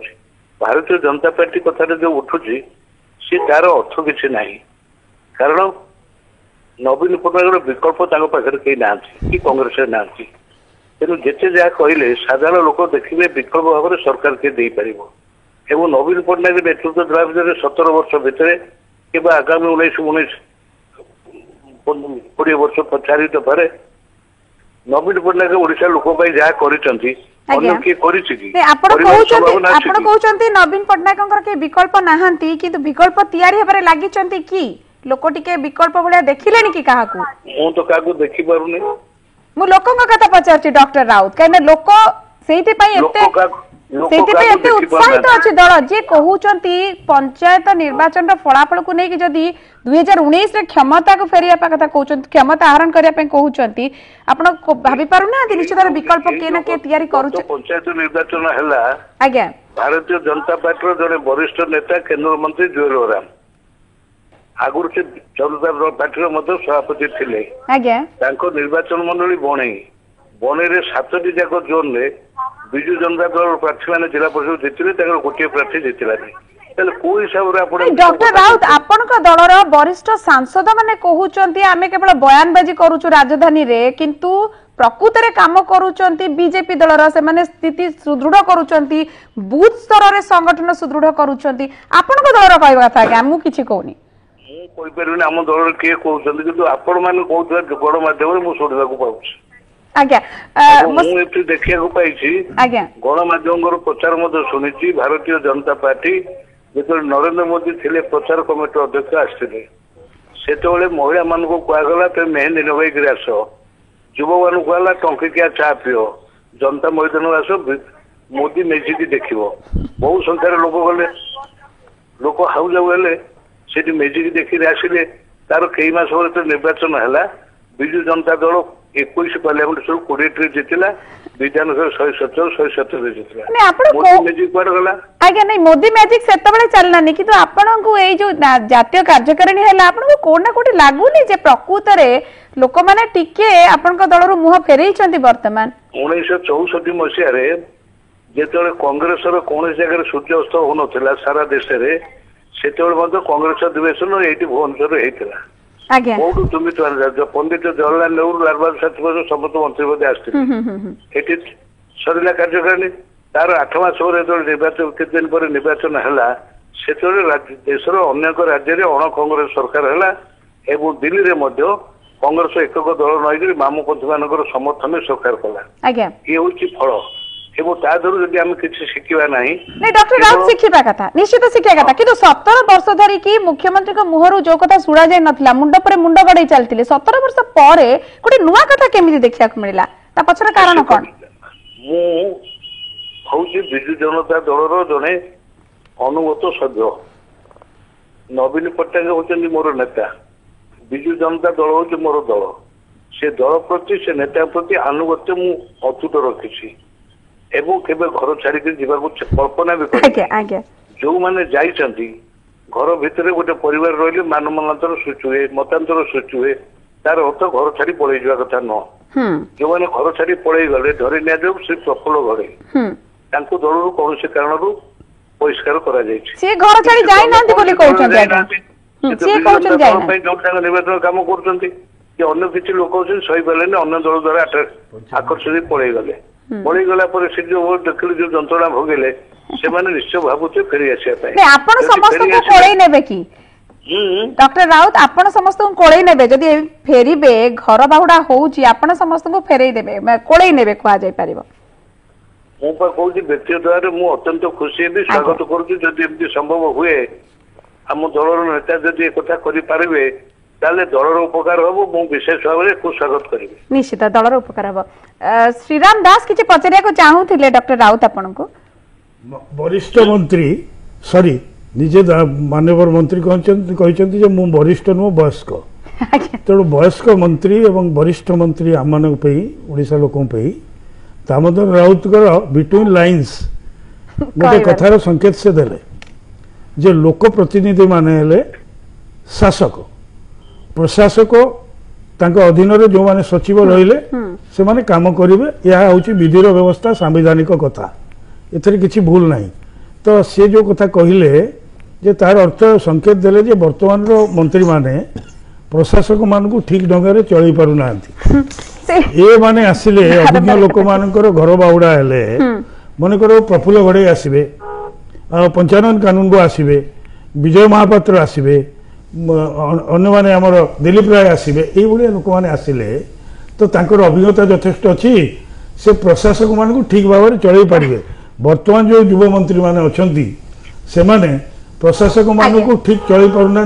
भारतीय जनता पार्टी कथा जो उठुची सी तार अर्थ किसी ना कारण नवीन पट्टनायक विकल्प पाखे कहीं ना कि कांग्रेस ना तेणु जिते जहाँ कहले साधारण लोक देखिए विकल्प भाव में सरकार किए दे पार एवं नवीन पट्टनायक नेतृत्व देवा भितर 17 वर्ष भितर कि आगामी 19 20 वर्ष पछाड़ी पारे नवीन पट्टनायक ओडिशा लोक जहाँ कर ଅନ୍ୟ କିଏ କରିଛି କି? ଆପଣ କହୁଛନ୍ତି ନବୀନ ପଟ୍ଟନାୟକଙ୍କର କିଏ ବିକଳ୍ପ ନାହାନ୍ତି କିନ୍ତୁ ବିକଳ୍ପ ତିଆରି ହେବାରେ ଲାଗିଛନ୍ତି କି ଲୋକ ଟିକେ ବିକଳ୍ପ ଭଳିଆ ଦେଖିଲେଣି କି କାହାକୁ? ମୁଁ ତ କାହାକୁ ଦେଖିପାରୁନି। ମୁଁ ଲୋକଙ୍କ କଥା ପଚାରୁଛି ଡକ୍ଟର ରାଉତ କାହିଁକି ଲୋକ ସେଇଥିପାଇଁ ଏତେ ଉତ୍ସାହିତ ଅଛି ଦଳ ଯିଏ କହୁଛନ୍ତି ପଞ୍ଚାୟତ ନିର୍ବାଚନର ଫଳାଫଳକୁ ନେଇକି ଯଦି 2019 କ୍ଷମତାକୁ ଫେରିବା କଥା କହୁଛନ୍ତି କ୍ଷମତା ଆହରଣ କରିବା ପାଇଁ କହୁଛନ୍ତି ଆପଣ ଭାବି ପାରୁନାହାନ୍ତି ନିଶ୍ଚିତ ବିକଳ୍ପ କିଏ ନା କିଏ ତିଆରି କରୁଛି। ପଞ୍ଚାୟତ ନିର୍ବାଚନ ହେଲା ଆଜ୍ଞା ଭାରତୀୟ ଜନତା ପାର୍ଟିର ଜଣେ ବରିଷ୍ଠ ନେତା କେନ୍ଦ୍ରମନ୍ତ୍ରୀ ଜୁଏଲ ଓରାମ ଆଗରୁ ସେ ଜନତା ପାର୍ଟିର ମଧ୍ୟ ସଭାପତି ଥିଲେ। ଆଜ୍ଞା ତାଙ୍କ ନିର୍ବାଚନ ମଣ୍ଡଳୀ ବଣେଇରେ 7ଟି ଯାକ ଜୋନରେ ବିଜୁ ଜନତା ଦଳର ପ୍ରାର୍ଥୀମାନେ ଜିଲ୍ଲା ପରିଷଦ ଜିତିଲେ ତାଙ୍କର ଗୋଟିଏ ପ୍ରାର୍ଥୀ ଜିତିଲାନି। ତାହେଲେ କୋଉ ହିସାବରେ ଆପଣ ଡକ୍ଟର ରାଉତ ଆପଣଙ୍କ ଦଳର ବରିଷ୍ଠ ସାଂସଦ ମାନେ କହୁଛନ୍ତି ଆମେ କେବଳ ବୟାନବାଜି କରୁଛୁ ରାଜଧାନୀରେ କିନ୍ତୁ ପ୍ରକୃତରେ କାମ କରୁଛନ୍ତି ବିଜେପି ଦଳର ସେମାନେ ସ୍ଥିତି ସୁଦୃଢ କରୁଛନ୍ତି ବୁଥ ସ୍ତରରେ ସଂଗଠନ ସୁଦୃଢ କରୁଛନ୍ତି ଆପଣଙ୍କ ଦଳର କହିବା କଥା ଆଜ୍ଞା ମୁଁ କିଛି କହୁନି। ମୁଁ କହିପାରିବିନି ଆମ ଦଳର କିଏ କହୁଛନ୍ତି କିନ୍ତୁ ଆପଣ ମାନେ କହୁଥିବା ଗଣମାଧ୍ୟମରେ ମୁଁ ଶୁଣିବାକୁ ପାଉଛି। ଆଜ୍ଞା ମୁଁ ଏଠି ଦେଖିବାକୁ ପାଇଛି ଗଣମାଧ୍ୟମର ପ୍ରଚାର ମଧ୍ୟ ଶୁଣିଛି ଭାରତୀୟ ଜନତା ପାର୍ଟି ଯେତେବେଳେ ନରେନ୍ଦ୍ର ମୋଦି ଥିଲେ ପ୍ରଚାର କମିଟିର ଅଧ୍ୟକ୍ଷ ଆସିଥିଲେ ସେତେବେଳେ ମହିଳା ମାନଙ୍କୁ କୁହାଗଲା ତମେ ମେହେନ୍ଦୀ ଲଗାଇକିରି ଆସ ଯୁବମାନଙ୍କୁ କୁହାଗଲା ଟଙ୍କିକିଆ ଚା ପିଅ ଜନତା ମଇଦାନକୁ ଆସ ମୋଦି ମେଜିକି ଦେଖିବ ବହୁ ସଂଖ୍ୟାରେ ଲୋକ ଗଲେ ଲୋକ ହାଉଯାଉ ହେଲେ ସେଠି ମେଜିକି ଦେଖିକି ଆସିଲେ ତାର କେଇ ମାସ ପରେ ତ ନିର୍ବାଚନ ହେଲା ବିଜୁ ଜନତା ଦଳ 21 ପାର୍ଲାମେଣ୍ଟ ସବୁ 20ରେ ଜିତିଲା ବିଧାନସଭା 170 ଜିତିଲା। ଆଜ୍ଞା ନାଇଁ ମୋଦି ମ୍ୟାଜିକ ସେତେବେଳେ ଚାଲିଲାନି କିନ୍ତୁ ଆପଣଙ୍କୁ ଏଇ ଯୋଉ ଜାତୀୟ କାର୍ଯ୍ୟକାରିଣୀ ହେଲା ଆପଣଙ୍କୁ କୋଉଠି ନା କୋଉଠି ଲାଗୁନି ଯେ ପ୍ରକୃତରେ ଲୋକମାନେ ଟିକେ ଆପଣଙ୍କ ଦଳରୁ ମୁହଁ ଫେରେଇଛନ୍ତି ବର୍ତ୍ତମାନ? 1964 ମସିହାରେ ଯେତେବେଳେ କଂଗ୍ରେସର କୌଣସି ଜାଗାରେ ସୂର୍ଯ୍ୟାସ୍ତ ହଉନଥିଲା ସାରା ଦେଶରେ ସେତେବେଳେ ମଧ୍ୟ କଂଗ୍ରେସ ଅଧିବେଶନ ଏଇଠି ଭୁବନେଶ୍ୱରରେ ହେଇଥିଲା। କୋଉଠୁ ତୁମି ପଣ୍ଡିତ ଜବାହରଲାଲ ନେହେରୁ ଲାଲବାହାଦୁର ଶାସ୍ତ୍ରୀ ସମସ୍ତ ମନ୍ତ୍ରୀ ମଧ୍ୟ ଆସିଥିଲେ ଏଠି ସରିଲା କାର୍ଯ୍ୟକାରିଣୀ ତାର 8 ମାସ ପରେ ଯେତେବେଳେ ନିର୍ବାଚନ କେତେ ଦିନ ପରେ ନିର୍ବାଚନ ହେଲା ସେତେବେଳେ ଦେଶର ଅନେକ ରାଜ୍ୟରେ ଅଣ କଂଗ୍ରେସ ସରକାର ହେଲା ଏବଂ ଦିଲ୍ଲୀରେ ମଧ୍ୟ କଂଗ୍ରେସ ଏକକ ଦଳ ନହେଇକରି ବାମପନ୍ଥୀ ମାନଙ୍କର ସମର୍ଥନରେ ସରକାର କଲା। ଇଏ ହଉଛି ଫଳ এবং ତା ଦେହରୁ ଯଦି ଆମେ କିଛି ଶିଖିବା ନାହିଁ ନାଇଁ ଡକ୍ଟର ରାଉତ ଶିଖିବା କଥା ନିଶ୍ଚିତ ଶିଖିବା କଥା କିନ୍ତୁ 17 ବର୍ଷ ଧରିକି ମୁଖ୍ୟମନ୍ତ୍ରୀଙ୍କ ମୁହଁରୁ ଯୋଉ କଥା ଶୁଣା ଯାଇ ନଥିଲା ମୁଣ୍ଡ ପରେ ମୁଣ୍ଡ ଗଡେଇ ଚାଲିଥିଲେ 17 ବର୍ଷ ପରେ ଗୋଟେ ନୂଆ କଥା କେମିତି ଦେଖିବାକୁ ମିଳିଲା ତା ପଛର କାରଣ କଣ? ମୁଁ ହଉଛି ବିଜୁ ଜନତା ଦଳର ଜଣେ ଅନୁଗତ ସଭ୍ୟ ନବୀନ ପଟ୍ଟନାୟକ ହଉଛନ୍ତି ମୋର ନେତା ବିଜୁ ଜନତା ଦଳ ହଉଛି ମୋର ଦଳ ସେ ଦଳ ପ୍ରତି ସେ ନେତା ପ୍ରତି ଆନୁଗତ୍ୟ ମୁଁ ଅତୁଟ ରଖିଛି ଏବଂ କେବେ ଘର ଛାଡିକି ଯିବାକୁ କଳ୍ପନା ବି କରିନି। ଯୋଉମାନେ ଯାଇଛନ୍ତି ଘର ଭିତରେ ଗୋଟେ ପରିବାର ରହିଲେ ମାନମନାନ୍ତର ସୃଷ୍ଟି ହୁଏ ମତାନ୍ତର ସୃଷ୍ଟି ହୁଏ ତାର ଅର୍ଥ ଘର ଛାଡି ପଳେଇ ଯିବା କଥା ନୁହଁ। ଯୋଉମାନେ ଘର ଛାଡି ପଳେଇ ଗଲେ ଧରି ନିଆଯାଉ ସେ ପ୍ରଫୁଲ୍ଲ ଘରେ ତାଙ୍କୁ ଦଳରୁ କୌଣସି କାରଣରୁ ବହିଷ୍କାର କରାଯାଇଛି। ସେ ଘର ଛାଡି ଯାଇନାହାନ୍ତି ବୋଲି କହୁଛନ୍ତି ନିର୍ବାଚନ କାମ କରୁଛନ୍ତି କି ଅନ୍ୟ କିଛି ଲୋକ ଅଛନ୍ତି ସହିପାରିଲେନି ଅନ୍ୟ ଦଳ ଦ୍ୱାରା ଆକର୍ଷିତ ପଳେଇଗଲେ ପଳେଇଗଲା ପରେ ସେ ଯୋଉ ଦେଖିଲେ ଯୋଉ ଯନ୍ତ୍ରଣା ଭୋଗିଲେ ସେମାନେ ନିଶ୍ଚୟ ଭାବୁଥିବେ ଫେରି ଆସିବା ପାଇଁ। ଆପଣ ସମସ୍ତଙ୍କୁ କୋଳେଇ ନେବେ କି ଡକ୍ଟର ରାଉତ ଆପଣ ସମସ୍ତଙ୍କୁ କୋଳେଇ ନେବେ ଯଦି ଫେରିବେ ଘର ବାହୁଡା ହଉଛି ଆପଣ ସମସ୍ତଙ୍କୁ ଫେରେଇ ଦେବେ କୋଳେଇ ନେବେ କୁହାଯାଇ ପାରିବ? ମୁଁ କହୁଛି ବ୍ୟକ୍ତିଗତ ଭାବରେ ମୁଁ ଅତ୍ୟନ୍ତ ଖୁସି ହେବି ସ୍ୱାଗତ କରୁଛି ଯଦି ଏମିତି ସମ୍ଭବ ହୁଏ ଆମ ଦଳର ନେତା ଯଦି ଏକଥା କରିପାରିବେ ତାହେଲେ ଦଳର ଉପକାର ହବ ମୁଁ ବିଶେଷ ଭାବରେ ସ୍ୱାଗତ କରିବି। ନିଶ୍ଚିତ ଦଳର ଉପକାର ହବ। ଶ୍ରୀରାମ ଦାସ କିଛି ପଚାରିବାକୁ ଚାହୁଁଥିଲେ ଡକ୍ଟର ରାଉତ ଆପଣଙ୍କୁ? ବରିଷ୍ଠ ମନ୍ତ୍ରୀ ସରି ନିଜେ ମାନ୍ୟବର ମନ୍ତ୍ରୀ କହିଛନ୍ତି ଯେ ମୁଁ ବରିଷ୍ଠ ନୁହଁ ବୟସ୍କ ତେଣୁ ବୟସ୍କ ମନ୍ତ୍ରୀ ଏବଂ ବରିଷ୍ଠ ମନ୍ତ୍ରୀ ଆମମାନଙ୍କ ପାଇଁ ଓଡ଼ିଶା ଲୋକଙ୍କ ପାଇଁ ଦାମୋଦର ରାଉତଙ୍କର ବିଟୱିନ୍ ଲାଇନ୍ସ ଗୋଟେ କଥାର ସଂକେତ ସେ ଦେଲେ ଯେ ଲୋକ ପ୍ରତିନିଧି ମାନେ ହେଲେ ଶାସକ ପ୍ରଶାସକ ତାଙ୍କ ଅଧୀନରେ ଯୋଉମାନେ ସଚିବ ରହିଲେ ସେମାନେ କାମ କରିବେ ଏହା ହେଉଛି ବିଧିର ବ୍ୟବସ୍ଥା ସାମ୍ବିଧାନିକ କଥା ଏଥିରେ କିଛି ଭୁଲ ନାହିଁ। ତ ସେ ଯୋଉ କଥା କହିଲେ ଯେ ତାର ଅର୍ଥ ସଂକେତ ଦେଲେ ଯେ ବର୍ତ୍ତମାନର ମନ୍ତ୍ରୀମାନେ ପ୍ରଶାସକ ମାନଙ୍କୁ ଠିକ ଢଙ୍ଗରେ ଚଳେଇ ପାରୁନାହାନ୍ତି ଏମାନେ ଆସିଲେ ଅଭିଜ୍ଞ ଲୋକମାନଙ୍କର ଘର ବାହୁଡା ହେଲେ ମନେକର ପ୍ରଫୁଲ୍ଲ ଘଡ଼େଇ ଆସିବେ ଆଉ ପଞ୍ଚାନନ କାନୁନଗୋ ଆସିବେ ବିଜୟ ମହାପାତ୍ର ଆସିବେ ଅନ୍ୟମାନେ ଆମର ଦିଲ୍ଲୀପ ରାୟ ଆସିବେ ଏଇଭଳିଆ ଲୋକମାନେ ଆସିଲେ ତ ତାଙ୍କର ଅଭିଜ୍ଞତା ଯଥେଷ୍ଟ ଅଛି से प्रशासक मान ठीक भाव में चल पारे बर्तमान जो युव मंत्री मैंने अच्छा से प्रशासक मान ठीक चल पारना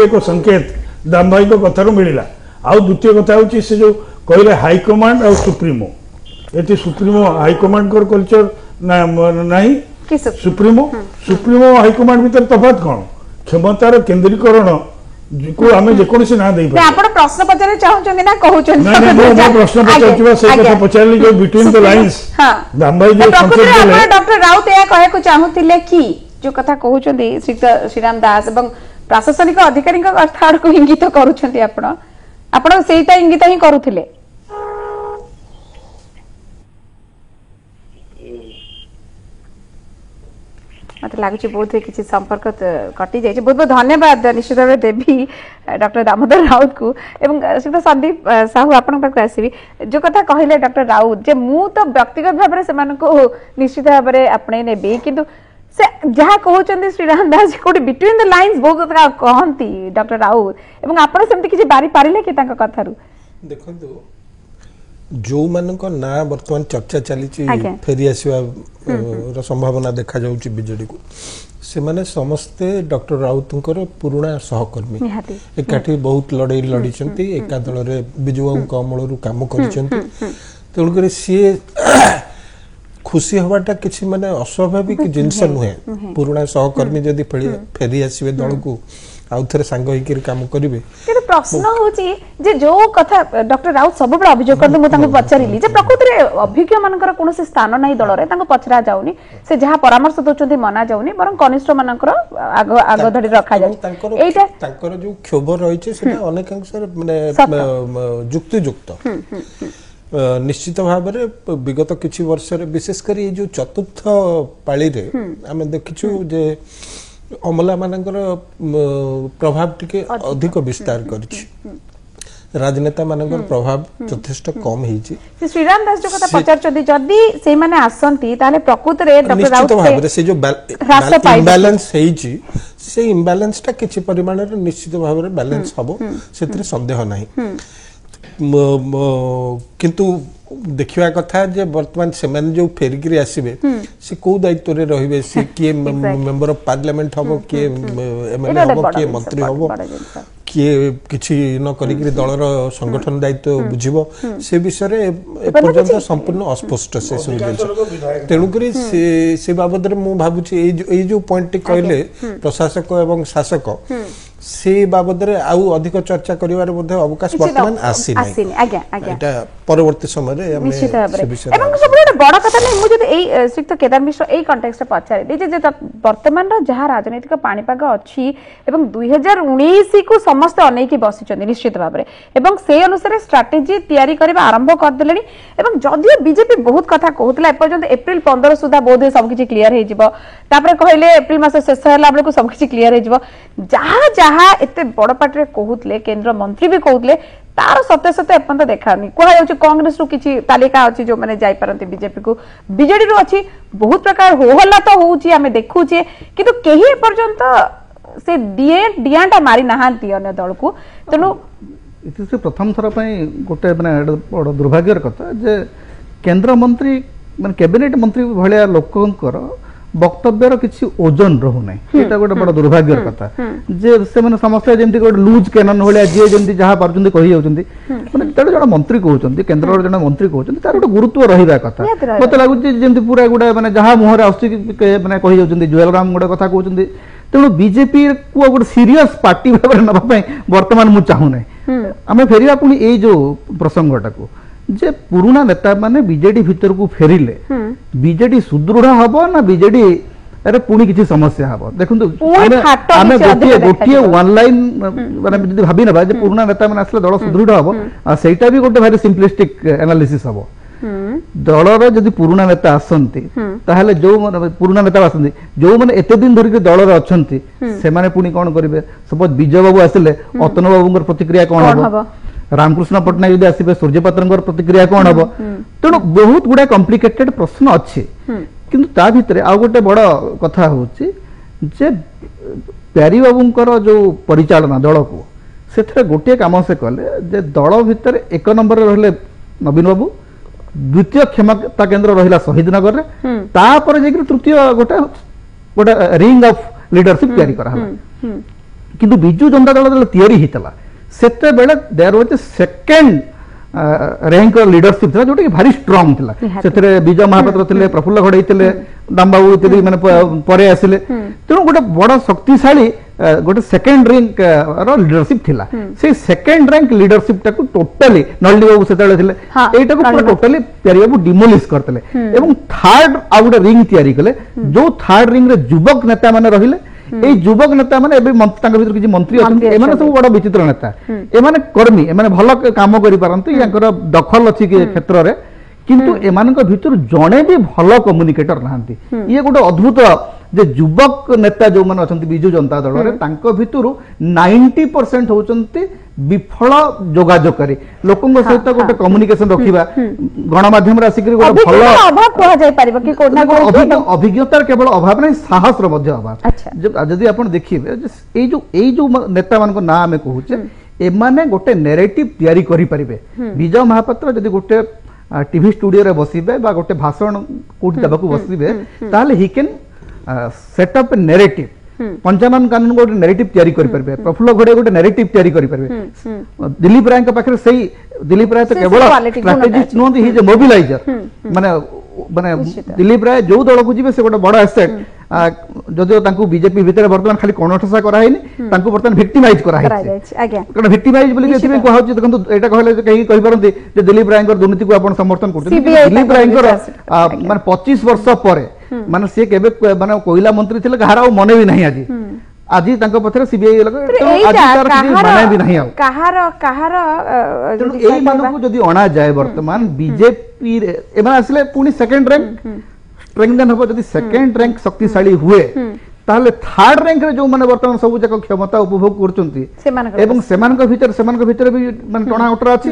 एक संकेत दाम भाई कथार मिलला। आउ द्वितीय कथा हूँ से जो कहले हाईकमांड और सुप्रीमो ये सुप्रीमो हाईकमांड कल्चर ना सुप्रीमो हाईकमांड भीतर तफात कौन क्षमतार केन्द्रीकरण को आमे जेकोसी ना देई आपण प्रश्न पचारे चाहउछन ना कहउछन मैं प्रश्न पचारछिबा से कथा पचारली जो बिटवीन द लाइंस दाम भाई जो संकेत देले डॉक्टर राउत या कहे को चाहुथिले कि जो कथा कहउछन श्रीराम दास एवं प्रशासनिक अधिकारी अर्थात को इंगित करूछन आपण सेटा इंगित ही करूथिले मत लगुच बहुत किसी संपर्क कटि जाए। बहुत बहुत धन्यवाद निश्चित भाव देवी डॉक्टर दामोदर राउत को एवं श्रीयुक्त संदीप साहू आपण पाक आसबी जो कथा कहले डॉक्टर राउत जे मु तो व्यक्तिगत भाव में से निश्चित भाव में आपणे नेबी किंतु से जहाँ कहते श्रीराम दास कोटी बिटवीन द लाइन्स बहुत कथा कहती डॉक्टर राउत एवं आपण सेमती किछि बारी पारिले कि तांका कथारु देखंतु जो मानक ना वर्तमान चर्चा चली फेरी आसवा संभावना देखा जाउची बीजेडी को से माने समस्ते डॉक्टर राउतंकर पुराना सहकर्मी एकाठी बहुत लड़ाई लड़ीचंती एका दल रे बिजुवांक अमलरू काम करिसंती तेणुकर सी खुशी हवाटा किसी माने अस्वाभाविक जिनस नुहे पुराना सहकर्मी जदि फेरी आसवे दल को आउ थरे सांग होइकिर काम करिवे किंतु प्रश्न होची जे जो कथा डॉक्टर राउत सब बड़ अभियोग करदे मु तांको पचारिली जे प्रकृति रे अभिज्ञ मानकर कोनोसी स्थान नाही दल रे तांको पचरा जाउनी से जहां परामर्श दोचंती मना जाउनी बरं कनिष्ठ मानकर आग धड़ी रखा जाउनी एटा तांकर जो क्षोभ रहिছে सेटा अनेक अंश माने जुक्ति जुक्त निश्चित भाव में विगत किछि वर्ष रे विशेषकर ये जो चतुर्थ पाली रे आमे देखिछु जे अमला मानकर प्रभाव टिके अधिक विस्तार करछि राजनेता मानकर प्रभाव यथेष्ट कम हिछि श्रीराम दास जो कथा पचार चदी जदी से माने आसंती ताले प्रकृति रे डॉक्टर राउत निश्चित भाव रे से जो इम्बैलेंस हेछि से इम्बैलेंस टा किछि परिमाण रे निश्चित भाव रे बैलेंस हबो सेतरे संदेह नाही किंतु देखिवा कथा जे वर्तमान से मैंने जो फेरिकी आसबे से को दायित्व रे रहिबे से किए मेंबर ऑफ पार्लियामेंट हबो किए एमएलए हबो किए मंत्री हबो किए किछि न करिकरी दलर संगठन दायित्व बुझिबो से विषय रे पर्यंत संपूर्ण अस्पष्ट से सुनिबे तेणु करी से बाबद रे मु भाबुची ए जो पॉइंट कहले प्रशासक एवं शासक से बाबद रे आउ अधिक चर्चा करिवार मध्ये अवकाश वर्तमान आसी नै एटा परवर्ती समय रे हम से विषय एवं सब बड़ कथा नै मु जदि एई श्रीयुक्त केदार मिश्र एई कॉन्टेक्स्ट पचारे जे वर्तमान रो जहां राजनीतिक पाणीपाग अछि एवं 2019 को समस्त अनेकी बसिचंदी निश्चित भाव रे एवं से अनुसार स्ट्रेटजी तयारी करबा आरंभ कर देलेनी एवं जदियो बीजेपी बहुत कथा कहउतला ए पर्यंत अप्रैल 15 सुधा बोधे सब किछि क्लियर हे जिवो तापर कहले अप्रैल मास शेष होला बेले को सब किछि क्लियर हे जिवो जहां एते बड़ पार्टी कहउतले केंद्र मंत्री भी कहउतले तार सत्य सत्य एपंत देखानी कहा जाउची कांग्रेस रु किछि तालिका अछि जो माने जाई परंती बीजेपी को बीजेडी रु अछि बहुत प्रकार हो हल्ला तो होउची हमें देखुचे किंतु केही पर्यंत से डियाटा मारी नहांती अन्य दल को तेणु इति प्रथम थर गोटे माने बड़ दुर्भाग्यर कथा जे केंद्र मंत्री माने कैबिनेट मंत्री भलिया लोकंकर वक्तव्यर किसी ओजन रहू ना ये गोटे बड़ दुर्भाग्यर कथा जे से माने समस्त जेमती गोटे लूज कैनन भलिया जे जेमती जहां पारुचंदी कहि जाउचंदी माने तेडे जण मंत्री कहउचंदी केंद्र जण मंत्री कहउचंदी तार गोटे गुरुत्व रहिबा कथा मते लागुची जेमती पूरा गोटे माने जहां मोहरे आउची माने कहि जाउचंदी जुएलराम गोटे कथा कहउचंदी तेणु बीजेपी को गोटे सीरियस पार्टी भाव में नापा वर्तमान मुझे चाहू ना आम फेरिया पुणी ये जो प्रसंगटा को जे पुराना नेता माने बीजेडी भीतर को फेरिले बीजेडी सुदृढ़ हबो ना बीजेडी अरे पुणी किसी समस्या हबो देखंतु आमे गोटे वन लाइन माने जदी भाबी नबा जे पुराना नेता माने असले दल सुदृढ़ हबो आ सेटा भी गोटे भारी सिंपलिस्टिक एनालिसिस हबो दलर जदि पुराना नेता आसंती ताहले जो पुराना नेता आसंती जो माने एते दिन धरिक दलर अछंती से माने पुणी कोन करिवे सपोज विजय बाबू आसिले अतन बाबूंकर प्रतिक्रिया कोन हबो रामकृष्ण पटनायक यदि आसिबे सूर्यपात्रंकर प्रतिक्रिया कोन हबो तेणु बहुत गुडा कॉम्प्लिकेटेड प्रश्न अछि किंतु ता भितरे आ गोटे बड़ कथा होछि जे प्यारी बाबूंकर जो परिचालना दल को सेथरे गोटे काम से कले जे दल भितर एक नंबर रहले नवीन बाबू द्वितीय क्षमता केन्द्र रहिला शहीद नगर रे तापर जे तृतीय गोटे गोटे रिंग ऑफ लीडरशिप तैयारी करा किंतु बिजू जनता दल तैयारी हितला सेते बेले there was second rank leadership था जोटा कि भारी स्ट्रांग थिला सेतरे विजय महापात्र थिले प्रफुल्ल घड़ई थिले दामबाबू इत्यादि माने परे आसिले तेणु गोटे बड़ शक्तिशाली गोटे सेकंड रैंक रो लीडरशिप थिला से सेकंड रैंक लीडरशिप टाकू टोटली नळली बाबू सेतले थिले एटा को पूरा टोटली प्यारी बाबू डिमोलिश करतले एवं थर्ड आ गोटे रिंग तैयारी कले जो थर्ड रिंग रे युवक नेता माने रहिले ए युवक नेता माने एबे तांका भीतर किछि मंत्री अछन एमाने सब बड़ विचित्र नेता एमाने कर्मी एमाने भल काम करि पारंतु यांकर दखल अछि के क्षेत्र रे किंतु एमानक भीतर जणे भी भल कम्युनिकेटर नाहंती ये गोटे अद्भुत जे युवक नेता जो माने अछंती बिजू जनता दल रे तांको भीतर 90% होचंती विफल जोगाजोकारी लोकंग सहित गोटे कम्युनिकेशन रखिबा गणमाध्यम रे आसिक गोटे भल अभाव कोहा जाय परिबा कि कोना अभिज्ञतार केवल अभाव नहीं साहस रो मध्य अभाव जदि आपण देखिबे ए जो नेता मान को ना हमें कहूचे एमाने गोटे नैरेटिव तैयारी करि परिबे विजय महापात्र जदि गोटे टीवी स्टूडियो रे बसिबे बा गोटे भाषण कोठी दबाकू बसिबे ताले he can set up narrative Panchanan कानून गोटे नैरेटिव तैयारी करि परबे प्रफुल्ल घड़े गोटे नैरेटिव तैयारी करि परबे दिलीप राय के पाखरे सही दिलीप राय तो केवल स्ट्रैटेजिस्ट नोंदी ही जे मोबिलाइजर माने माने दिलीप राय जो दल को जीवे से गोटे बड़ एसेट जदियो तांकू बीजेपी भितर वर्तमान खाली कोणठसा करा हैनी तांकू वर्तमान विक्टिमाइज करा है कारण विक्टिमाइज बोली एथि को हाउची देखंतु एटा कहले कहि कहि परंती जे दिलीप रायंकर दुर्नीति को आपण समर्थन करते दिलीप रायंकर माने 25 वर्ष परे माने से केबे माने कोयला मंत्री थिले कहारा मने भी नहीं आजी आजी तांको पथरे सीबीआई लगे तो आज तार किसी मने भी नहीं आ कहार एई मानको जदी अणा जाय वर्तमान बीजेपी एमा आसले पुनी सेकंड रैंक स्ट्रेंथन हो जदी सेकंड रैंक शक्तिशाली हुए ताहले थर्ड रैंक रे जो माने वर्तमान सब जक क्षमता उपभोग करचंती एवं सेमानक भीतर भी माने टणा उटरा अछि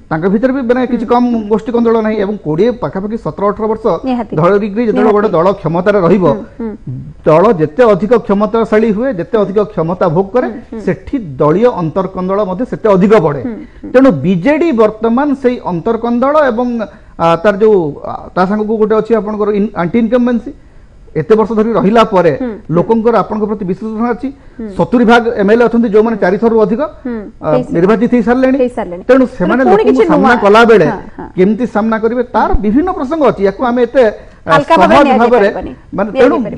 तांका भीतर भी माने किछि कम गोष्ठी कंदळ नाही एवं 20 पाखापाखि 17-18 वर्ष धळरिग्री जेतळ बड दल क्षमता रे रहिबो दल जेते अधिक क्षमताशाली हुए जेते अधिक क्षमता भोग करे सेठी दलीय अंतरकंदळ मध्ये सेते अधिक बढे तेनु बीजेडी वर्तमान सेई अंतरकंदळ एवं तार जो ता संग को गोटे अछि आपनकर एंटी इनकम्बेंसी एते वर्ष धरी रहिला परे लोकंकर आपनक प्रति विश्लेषण अछि 70 भाग एमएलए अछंती जो माने 4 थरु अधिक निर्वाचित हे सरलेनी तेनु सेमाने लोक सामना कला बेले केमती सामना करिवे तार विभिन्न प्रसंग अछि याकू हमें एते सहज भाबरे माने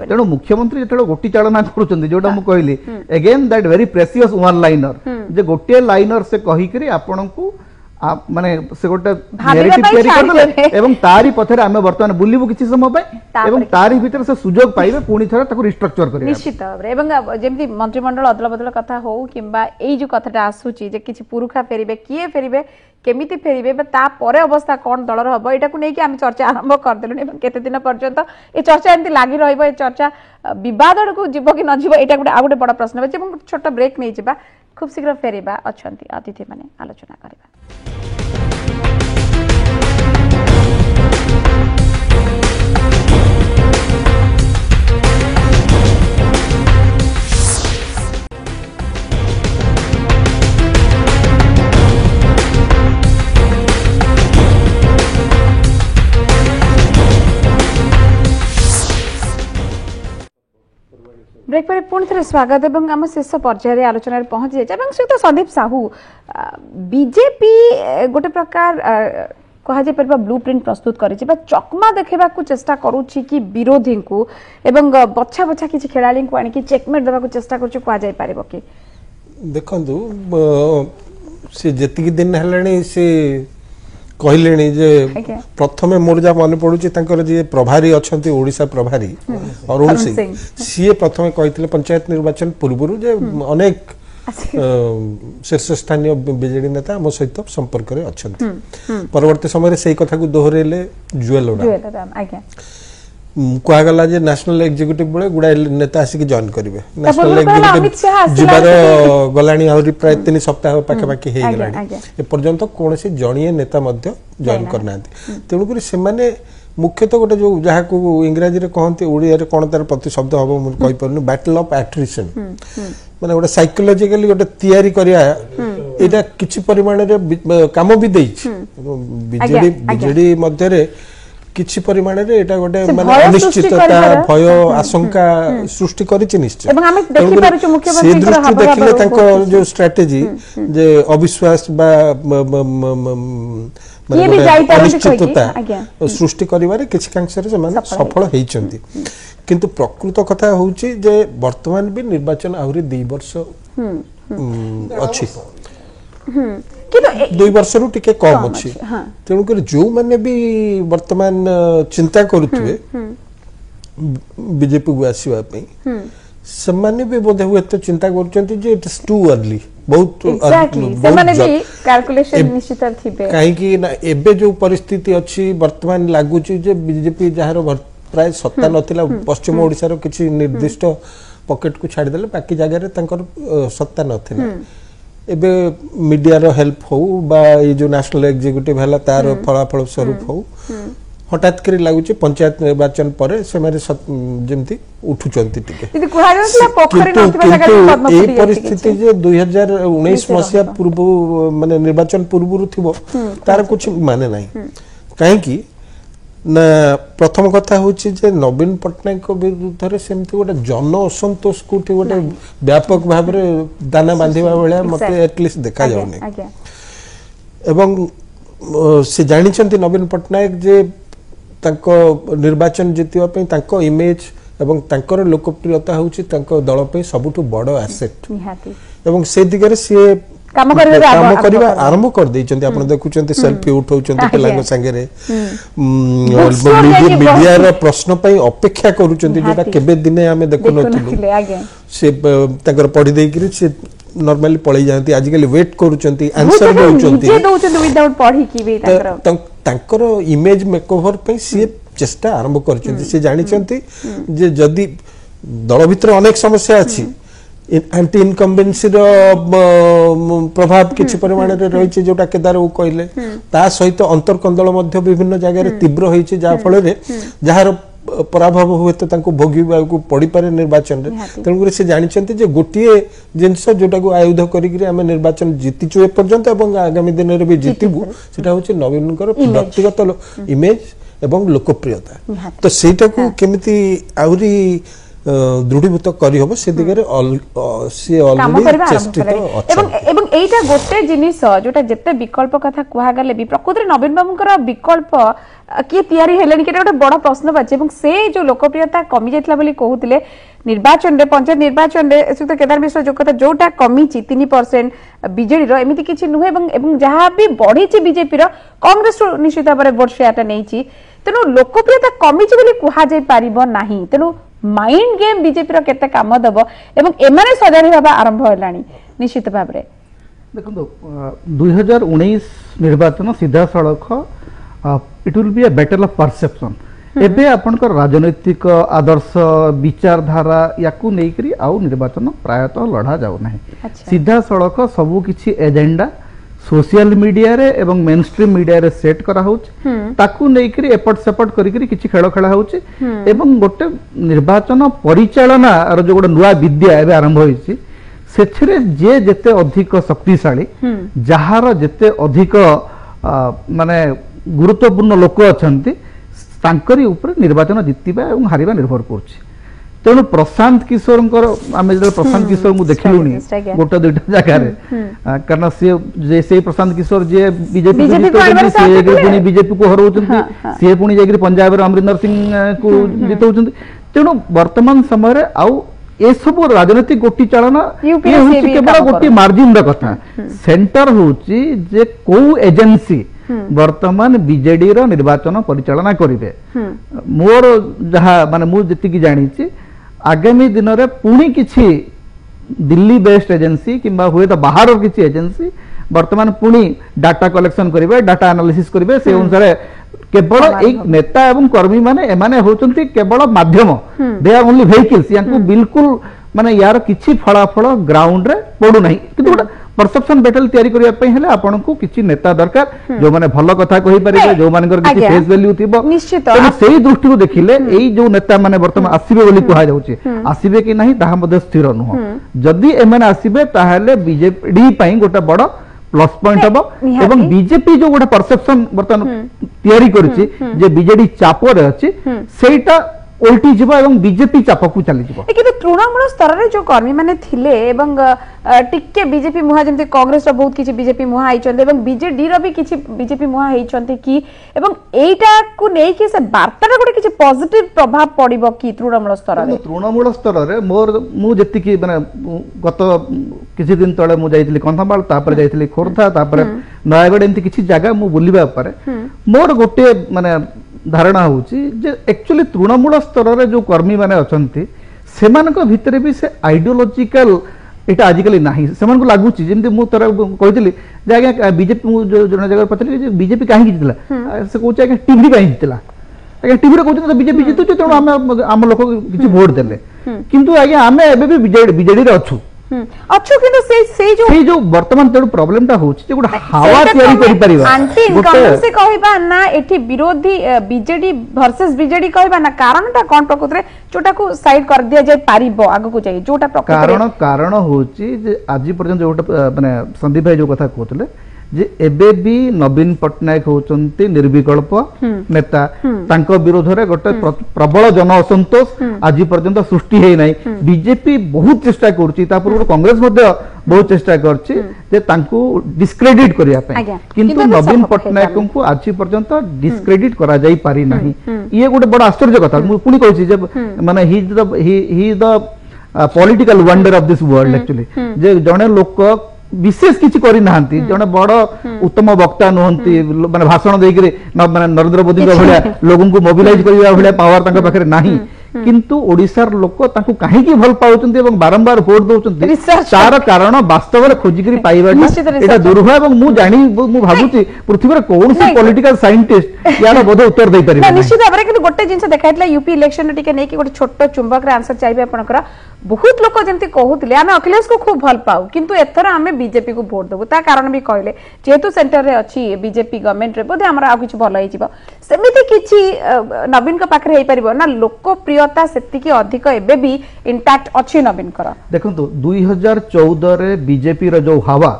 तेनु मुख्यमंत्री जेतलो गोटी चालना करूचंती जोटा मु कहली again that very precious one liner जे गोटे लाइनर से कहि करी आपनकू माने से गोटे नैरेटिव तैयारी करले एवं तारी पथरे आमे वर्तमान बुलिबु किछि समय पय एवं तारी भीतर से सुजोग पाइबे पुनी थरा ताको रिस्ट्रक्चर करिया निश्चित एवं जेमति मंत्रिमंडल अदल बदल कथा हो किंबा एई जो कथाटा आसुची जे किछि पुरुखा फेरिबे किए फेरिबे केमिति फेरिबे ता परे अवस्था कोन दलर हबो एटा को नै कि आमे चर्चा आरंभ कर देलु एवं केते दिन पर्यंत ए चर्चा एंति लागि रहइबो ए चर्चा विवाद को जीवो कि न जीवो एटा गुटे आ गुटे बड़ प्रश्न बचे एवं छोटा ब्रेक नै जिबा खूब शीघ्र फेरिबा अछंती अतिथि माने आलोचना करबा ब्रेक पर पुणी थे स्वागत एवं आम शेष पर्यायर आलोचना पहुंची जाए श्री संदीप साहू बीजेपी गोटे प्रकार कह ब्लू प्रिंट प्रस्तुत कर चकमा देखा चेष्टा करुच्ची कि विरोधी को एवं बछा बछा किसी खेलाड़ी को आनिक चेकमेट देवा चेष्टा कर कि देखु सी जी दिन है सी कहले जे प्रथमे मोर जा मन पड़ुची जे प्रभारी अच्छी ओडिशा प्रभारी अरुण सिंह सी प्रथमे कहते पंचायत निर्वाचन पूर्व जे अनेक शीर्ष स्थानीय बीजेडी नेता आम सहित संपर्क में अच्छा परवर्ती समय से कथा को दोहरेले जुएल ओडा कहगला जे नेशनल एग्जीक्यूटिव बेले गुड़ाए नेता आसिक जॉइन करेंगे नेशनल एग्जीक्यूटिव जीवार गलानी आहरी प्राय 3 सप्ताह पाखापाखि हो गलानी एपर्यंत कौन जड़िए नेता जॉइन करना तेणुक से मुख्यतः गोटे जो जहाँ को इंग्राजी रे कहते ओडिया रे कौन तार प्रतिशब्द हम मुझे कहि परनु बैटल ऑफ एट्रिशन माने गोटे साइकोलॉजिकली गोटे तैयारी करिया एटा किछि परिमाण रे काम भी देइछि बीजेडी मध्य रे किछि परिमाण रे एटा गोटे माने अनिश्चितता भय आशंका सृष्टि करिछि निश्चय एवं हम देखि पारुछु मुख्यमंत्री देखिले तांको जो स्ट्रेटजी जे अविश्वास बा अनिश्चितता सृष्टि करिवारे किछि कांश रे समान सफल हेइचंती किंतु प्रकृत कथा होउछि जे वर्तमान भी निर्वाचन आहुरी 2 वर्ष अछि 2 वर्ष रु टिके कम अछि तेणु कर जो माने भी वर्तमान चिंता करूथुए बीजेपी को आसीबा पई सम्माने भी बोधे हुए तो चिंता करचंती जे इट इज टू अर्ली बहुत सम्माने भी कैलकुलेशन निश्चित थिबे काहे कि ना एबे जो परिस्थिति अछि वर्तमान लागुची जे बीजेपी जहार प्राय सत्ता नथिला पश्चिम ओडिसा रो किछि निर्दिष्ट पॉकेट को छाड़ देले बाकी जगह रे तंकर सत्ता नथिला एबे मीडिया रो हेल्प हो बा ये जो नेशनल एग्जीक्यूटिव हला तार फलाफल स्वरूप हो हठात करी लागुची पंचायत निर्वाचन परे से मारे जेमती उठुचंती टिके यदि कुहा जातला पोखरी नथिबा जगह पद्मपुरी ए परिस्थिति जे 2019 मसिया पूर्व माने निर्वाचन पूर्वरु थिबो तार कुछ माने नाही काहे कि ना प्रथम कथा होची जे नवीन पटनायक को विरुद्ध रे सेमती गोटे जन असंतोष कोठी गोटे व्यापक भाव रे दाना बांधिबा बेले मते एटलीस्ट देखा जाउनी एवं से जानिचंती नवीन पटनायक जे तांको निर्वाचन जितिबा पई तांको इमेज एवं तांकर लोकप्रियता होची तांको दल पे सबुठु बडो एसेट एवं से दिगरे से काम करिबा आरंभ कर दैचंती आपण देखुचंती सेल्फी उठाउचंती पिलांग संगे रे मीडिया रो प्रश्न पई अपेक्षा करूचंती जेटा केबे दिने हमें देखु नथिलु से ताकर पढी देइकरी से नॉर्मली पळै जांती आजिकली वेट करूचंती आंसर दउचंती जे दउचंती विदाउट पढी की बे ताकर इमेज मेकओवर पई से चेष्टा आरंभ करचंती से जानिचंती जे जदी दल भितर अनेक समस्या अछि एंटी इनकम्बेंसी रो प्रभाव किछि परिमाण रे रहिछि जोटा केदार ओ कहले ता सहित अंतरकंदल मध्य विभिन्न जगह रे तीव्र होइछि जा फल रे जहार पराभव हुए तो तांको भोगिबा को पड़ी पारे निर्वाचन रे तेणु से जानिचंती जे गोटिए जिंस जोटा को आयुध करिकरी हम निर्वाचन जीतिचु ए पर्यंत एवं आगामी दिन रे भी जीतिबु सेटा होछि नवीन कर व्यक्तिगत इमेज एवं लोकप्रियता तो सेटा को केमिति आउरी दृढ़ीभूत करी होबो से दिगरे से ऑलरेडी चेष्टित एवं एटा गोटे जिनिस जोटा जते विकल्प कथा कुहा गले भी प्रकृति नवीन बाबूकर विकल्प किए तैयारी हेलेनी केटा गोटे बड़ प्रश्न बाचे एवं से जो लोकप्रियता कमी जायतला बोली कहउतिले निर्वाचन रे पंचायत निर्वाचन रे सुत केदार मिश्र जो कथा जोटा कमी ची 3% बीजेडी रो एमिति किछि नुहे एवं जहां भी बढ़ी ची बीजेपी रो कांग्रेस रो निश्चित भाबरे वोट शेयरटा नै ची तेनु लोकप्रियता कमी ची बोली कुहा जाय पारिबो नाही तेनु माइंड गेम बीजेपी रो केते काम दबो एवं एमाने सजारी बाबा आरंभ होलानी निश्चित भाबरे देखो 2019 निर्वाचन सीधा सड़क it will be a battle of perception एबे आपनकर राजनैतिक आदर्श विचारधारा याकू नेकरी आउ निर्वाचन प्रायतः लड़ा जाउ नाही सीधा सड़क सबु किछि एजेंडा सोशल मीडिया रे एवं मेन स्ट्रीम मीडिया रे सेट करा होछ ताकू नेकरी एपट सेपट करिकरी किछि खेल खेला होछ एवं गोटे निर्वाचन परिचालना आर जो गोटे नुआ विद्या एबे आरंभ होइछि सेथरे जे जेते अधिक शक्तिशाली जहार जेते अधिक माने गुरुत्वपूर्ण लोक अछंती तांकरी ऊपर निर्वाचन जितिबा एवं हारिबा निर्भर करछि तेणु प्रशांत किशोर आम जो प्रशांत किशोर को देखलुनी गोटे दुईटा जगह कारण से प्रशांत किशोर जी बीजेपी बीजेपी को हरौଛନ୍ତି सी पुणी जाकर पंजाब अमरिंदर सिंह को जितौଛନ୍ତି तेणु वर्तमान समय आउ ए सब राजनीतिक गोटी चालना केवल गोटे मार्जिन कथा सेंटर होची जे को एजेंसी वर्तमान बीजेडी रो निर्वाचन परिचालना करिवे मोर जहा माने मु जति जानी आगामी दिन रे पुणी किछि दिल्ली बेस्ड एजेंसी किंबा हुए तो बाहर किछि एजेंसी वर्तमान पुणी डाटा कलेक्शन करिवे डाटा एनालिसिस करिवे से अनुसार केवल एक नेता एवं कर्मी माने एमाने होचंती केवल माध्यम दे आर ओनली व्हीकल्स याकू बिल्कुल माने यार किछि फलाफल ग्राउंड रे पडु नाही किंतु परसेप्शन बैटल तैयारी करिया पई हेले आपन को किछि नेता दरकार जो माने भलो कथा कहि परिबे जो मानकर किछि फेस वैल्यू थिबो तो सेही दृष्टि रो देखिले एई जो नेता माने वर्तमान आसीबे बोली कहा जाउची आसीबे कि नाही ताहा मध्ये स्थिर नुह जदी एमन आसीबे ताहाले बीजेडी पई गोटे बड़ प्लस पॉइंट हम एवं बीजेपी जो गोटे परसेप्शन बर्तमान तैयारी करिछि जे बीजेडी चाप रे अछि सेटा उल्टी जीवा एवं बीजेपी चाप को चली जीवा कि तृणमूल स्तर रे जो कर्मी माने थिले एवं टिके बीजेपी मुहा जेमते कांग्रेस रो बहुत किछि बीजेपी मुहा आइचंते एवं बीजेडी रो भी किछि बीजेपी मुहा आइचंते कि एवं एटा को नै कि से वार्ता रे गोटे किछि पॉजिटिव प्रभाव पड़िबो कि तृणमूल स्तर रे मोर मु जेति कि माने गत किछि दिन तळे मु जाइतिली कंथमाल तापर जाइतिली खोरथा तापर नयागढ़ एमती किछि जगह मु बुलिबा पारे मोर गोटे माने धारणा होची जे एक्चुअली तृणमूल स्तर रे जो कर्मी माने अछंती सेमानक भितरे भी से आइडियोलॉजिकल एटा आजिकली नाही सेमान को लागुची जेमते मु तोरा कहितली जे आगे बीजेपी मु जो जन जगह पचली जे बीजेपी काहे जितला से कहूची आगे टीवी काहे जितला आगे टीवी रे कहउची तो बीजेपी जितु तो हम लोग किछि वोट देले किंतु आगे हमें एबे भी बीजेडी रे अछु अच्छो किंतु से जो वर्तमान तेडु प्रॉब्लम ता होची जे गोटा हवा तयारी करि परिबा आंटी कांग्रेस से कहबा ना एठी विरोधी बीजेडी वर्सेस बीजेडी कहबा ना कारण ता कोन प्रकृति रे जोटा को साइड कर दिया जाय पारिबो आगु को जाय जोटा प्रकृति कारण होची जे आज पर्यंत जोटा माने संदीप भाई जो कथा कहतले जे एबे भी नवीन पटनायक होचंती निर्विकल्प नेता तांको विरोध रे गोटे प्रबल जन असंतोष आज पर्यंत सृष्टि हे नाही बीजेपी बहुत चेष्टा करछि ता पूर्व कांग्रेस मध्ये बहुत चेष्टा करछि जे तांको डिस्क्रेडिट करिया पे किंतु नवीन पटनायक को आज पर्यंत डिस्क्रेडिट करा जाई पारि नाही ये गोटे बड़ आश्चर्य कथा मु पुनी कहछि जे माने ही the political wonder of this world actually जे जणे लोक विशेष किसी करी नाहंती जने बड़ उत्तम वक्ता नहंती माने भाषण देई करे माने नरेंद्र मोदी के भलिया लोगन को मोबिलाइज करिया भलिया पावर तांका पाखरे नाही किंतु ओडिसार लोक तांको काहे की भल पाउचंती एवं बारंबार वोट दोचंती तार कारण वास्तव रे खोजी करी पाइबाटा एटा दुर्भाग्य एवं मु जानि मु भाबुची पृथ्वी रे कोन से पॉलिटिकल साइंटिस्ट यार बोध उत्तर देई परिबे निश्चित भाबरे कि गोटे जिंस देखाइतला यूपी इलेक्शन रे टिके नै कि गोटे छोटो चुंबक रे आंसर चाहिबे आपनकर बहुत लोक जेंती कहउतले आमे अखिलेश को खूब भल पाउ किंतु एथरा आमे बीजेपी को वोट देबु ता कारण भी कहले जेतु सेंटर रे अछि बीजेपी गवर्नमेंट रे बोधे हमरा आ किछ भल होई जिवो सेमिति किछि नवीन का पाखरे हेई परिबो ना लोकप्रियता सेति की अधिक एबे भी इंटैक्ट अछि नवीन कर देखंतु 2014 रे बीजेपी रे जो हवा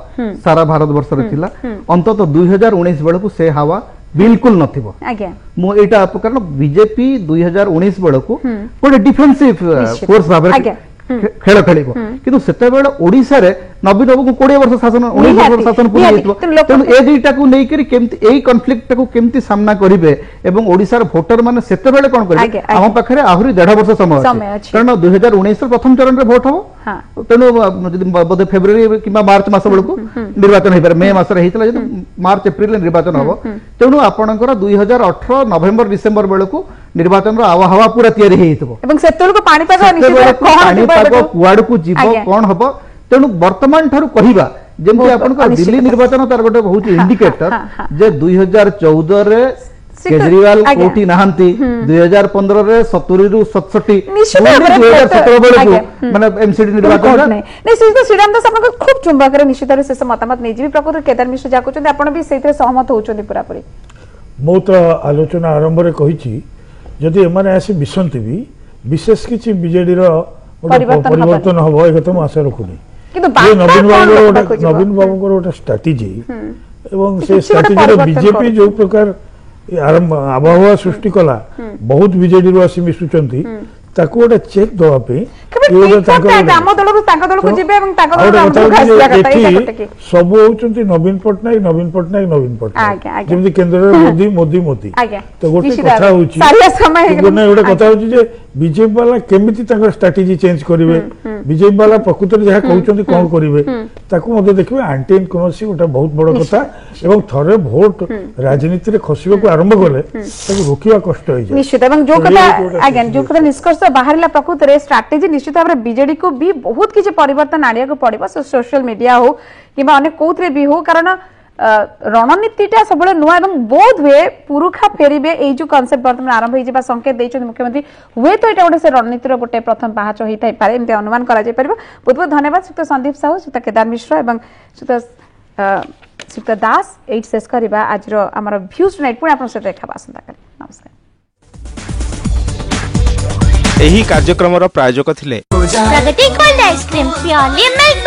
सारा भारत वर्ष रे थिला अंतत 2019 बेलकु से हवा बिल्कुल नथिबो आज्ञा मो एटा कारण बीजेपी 2019 बेलकु गोटे डिफेंसिव फोर्स भाबरे खेल खेलिबो किंतु सेते बेले ओडिसा रे नवीन बाबू को 20 वर्ष शासन 19 वर्ष शासन पूरी हेतबो तेनु ए दुईटा को नै करी केमति एई कॉन्फ्लिक्ट को केमति सामना करिवे एवं ओडिसा रे वोटर माने सेते बेले कोन करिवे हम पाखरे आहुरी 1.5 वर्ष समय अछि कारण 2019 रे प्रथम चरण रे वोट हबो तेनु जदि बोधे फेब्रुआरी किबा मार्च मास बेलको निर्वाचन हेबार मे मास रे हेतला जदि मार्च अप्रैल निर्वाचन हबो तेनु आपनकर 2018 नवेम्बर डिसेंबर बेलको निर्वाचन रो आवा पूरा तयारी हेइतबो एवं सेतुल को पानी पाग निश्चित पानी पाग कुआड को जीवो कोन हबो तेनु वर्तमान ठारु कहिबा जेमति आपन को दिल्ली निर्वाचन तार गोटे बहुत इंडिकेटर जे 2014 रे केजरीवाल कोठी नाहंती 2015 रे 70 रु 67 2017 बेले माने एमसीडी निर्वाचन नै सिद्ध श्रीराम दास आपन खूब चुंबक रे निश्चित रे शेष मतामत नै जीवी प्रकृति केदार मिश्र जा कहउछन आपन भी सेइते सहमत होउछन पूरा पूरी मो तो आलोचना आरंभ रे कहिछि जदि एमाने आसी बिसंती भी विशेष किछि बीजेडी रो परिवर्तन हबो ए कतम आशा रखुनी किंतु नवीन बाबू को गोटे स्ट्रेटजी एवं से स्ट्रेटजी रो बीजेपी जो प्रकार आरंभ आबहावा सृष्टि कला बहुत बीजेडी रो आसी मिसुचंती ताको गोटे चेक दवा पे ग्राम दल को जिबे एवं सब होचंती नवीन पटनायक जेमति केंद्र रे मोदी तो गोटे कथा होची गोटे कथा होची जे बीजेपी वाला केमिति ताकर स्ट्रेटजी चेंज करिवे बीजेपी वाला प्रकृति रे जहा कहउचंती कोन करिवे ताको मते देखिबे एंटी इनकमेंसी गोटे बहुत बड़ कथा एवं थरे वोट राजनीति रे खसिबे को आरंभ करले ताको रोकिबा कष्ट होई जाय निश्चित एवं जो कथा अगेन जो कथा निष्कर्ष बाहरला प्रकृति रे स्ट्रेटजी निश्चित भाबरे बीजेडी को भी बहुत किछि परिवर्तन आनिया को पड़िबो सोशल मीडिया हो किबा अनेक कोथरे भी हो कारण रणनीतिटा सबले नुआ एवं बोध हुए पुरुखा फेरिबे एई जो कांसेप्ट वर्तमान आरंभ होई जेबा संकेत दैछन मुख्यमंत्री हुए तो एटा गोटे से रणनीति रो गोटे प्रथम पाहाच होई थाई पारे एमते अनुमान करा जाय परबो बहुत बहुत धन्यवाद श्रीयुक्त संदीप साहू श्रीयुक्त केदार मिश्र एवं श्रीयुक्त दास एट शेष करबा आज रो हमर व्यूज नाइट पुणी आपन से देखा आसंता काली नमस्कार एही कार्यक्रम रो प्रायोजक थिले प्रगति कोल्ड आइसक्रीम प्योरली मिल्क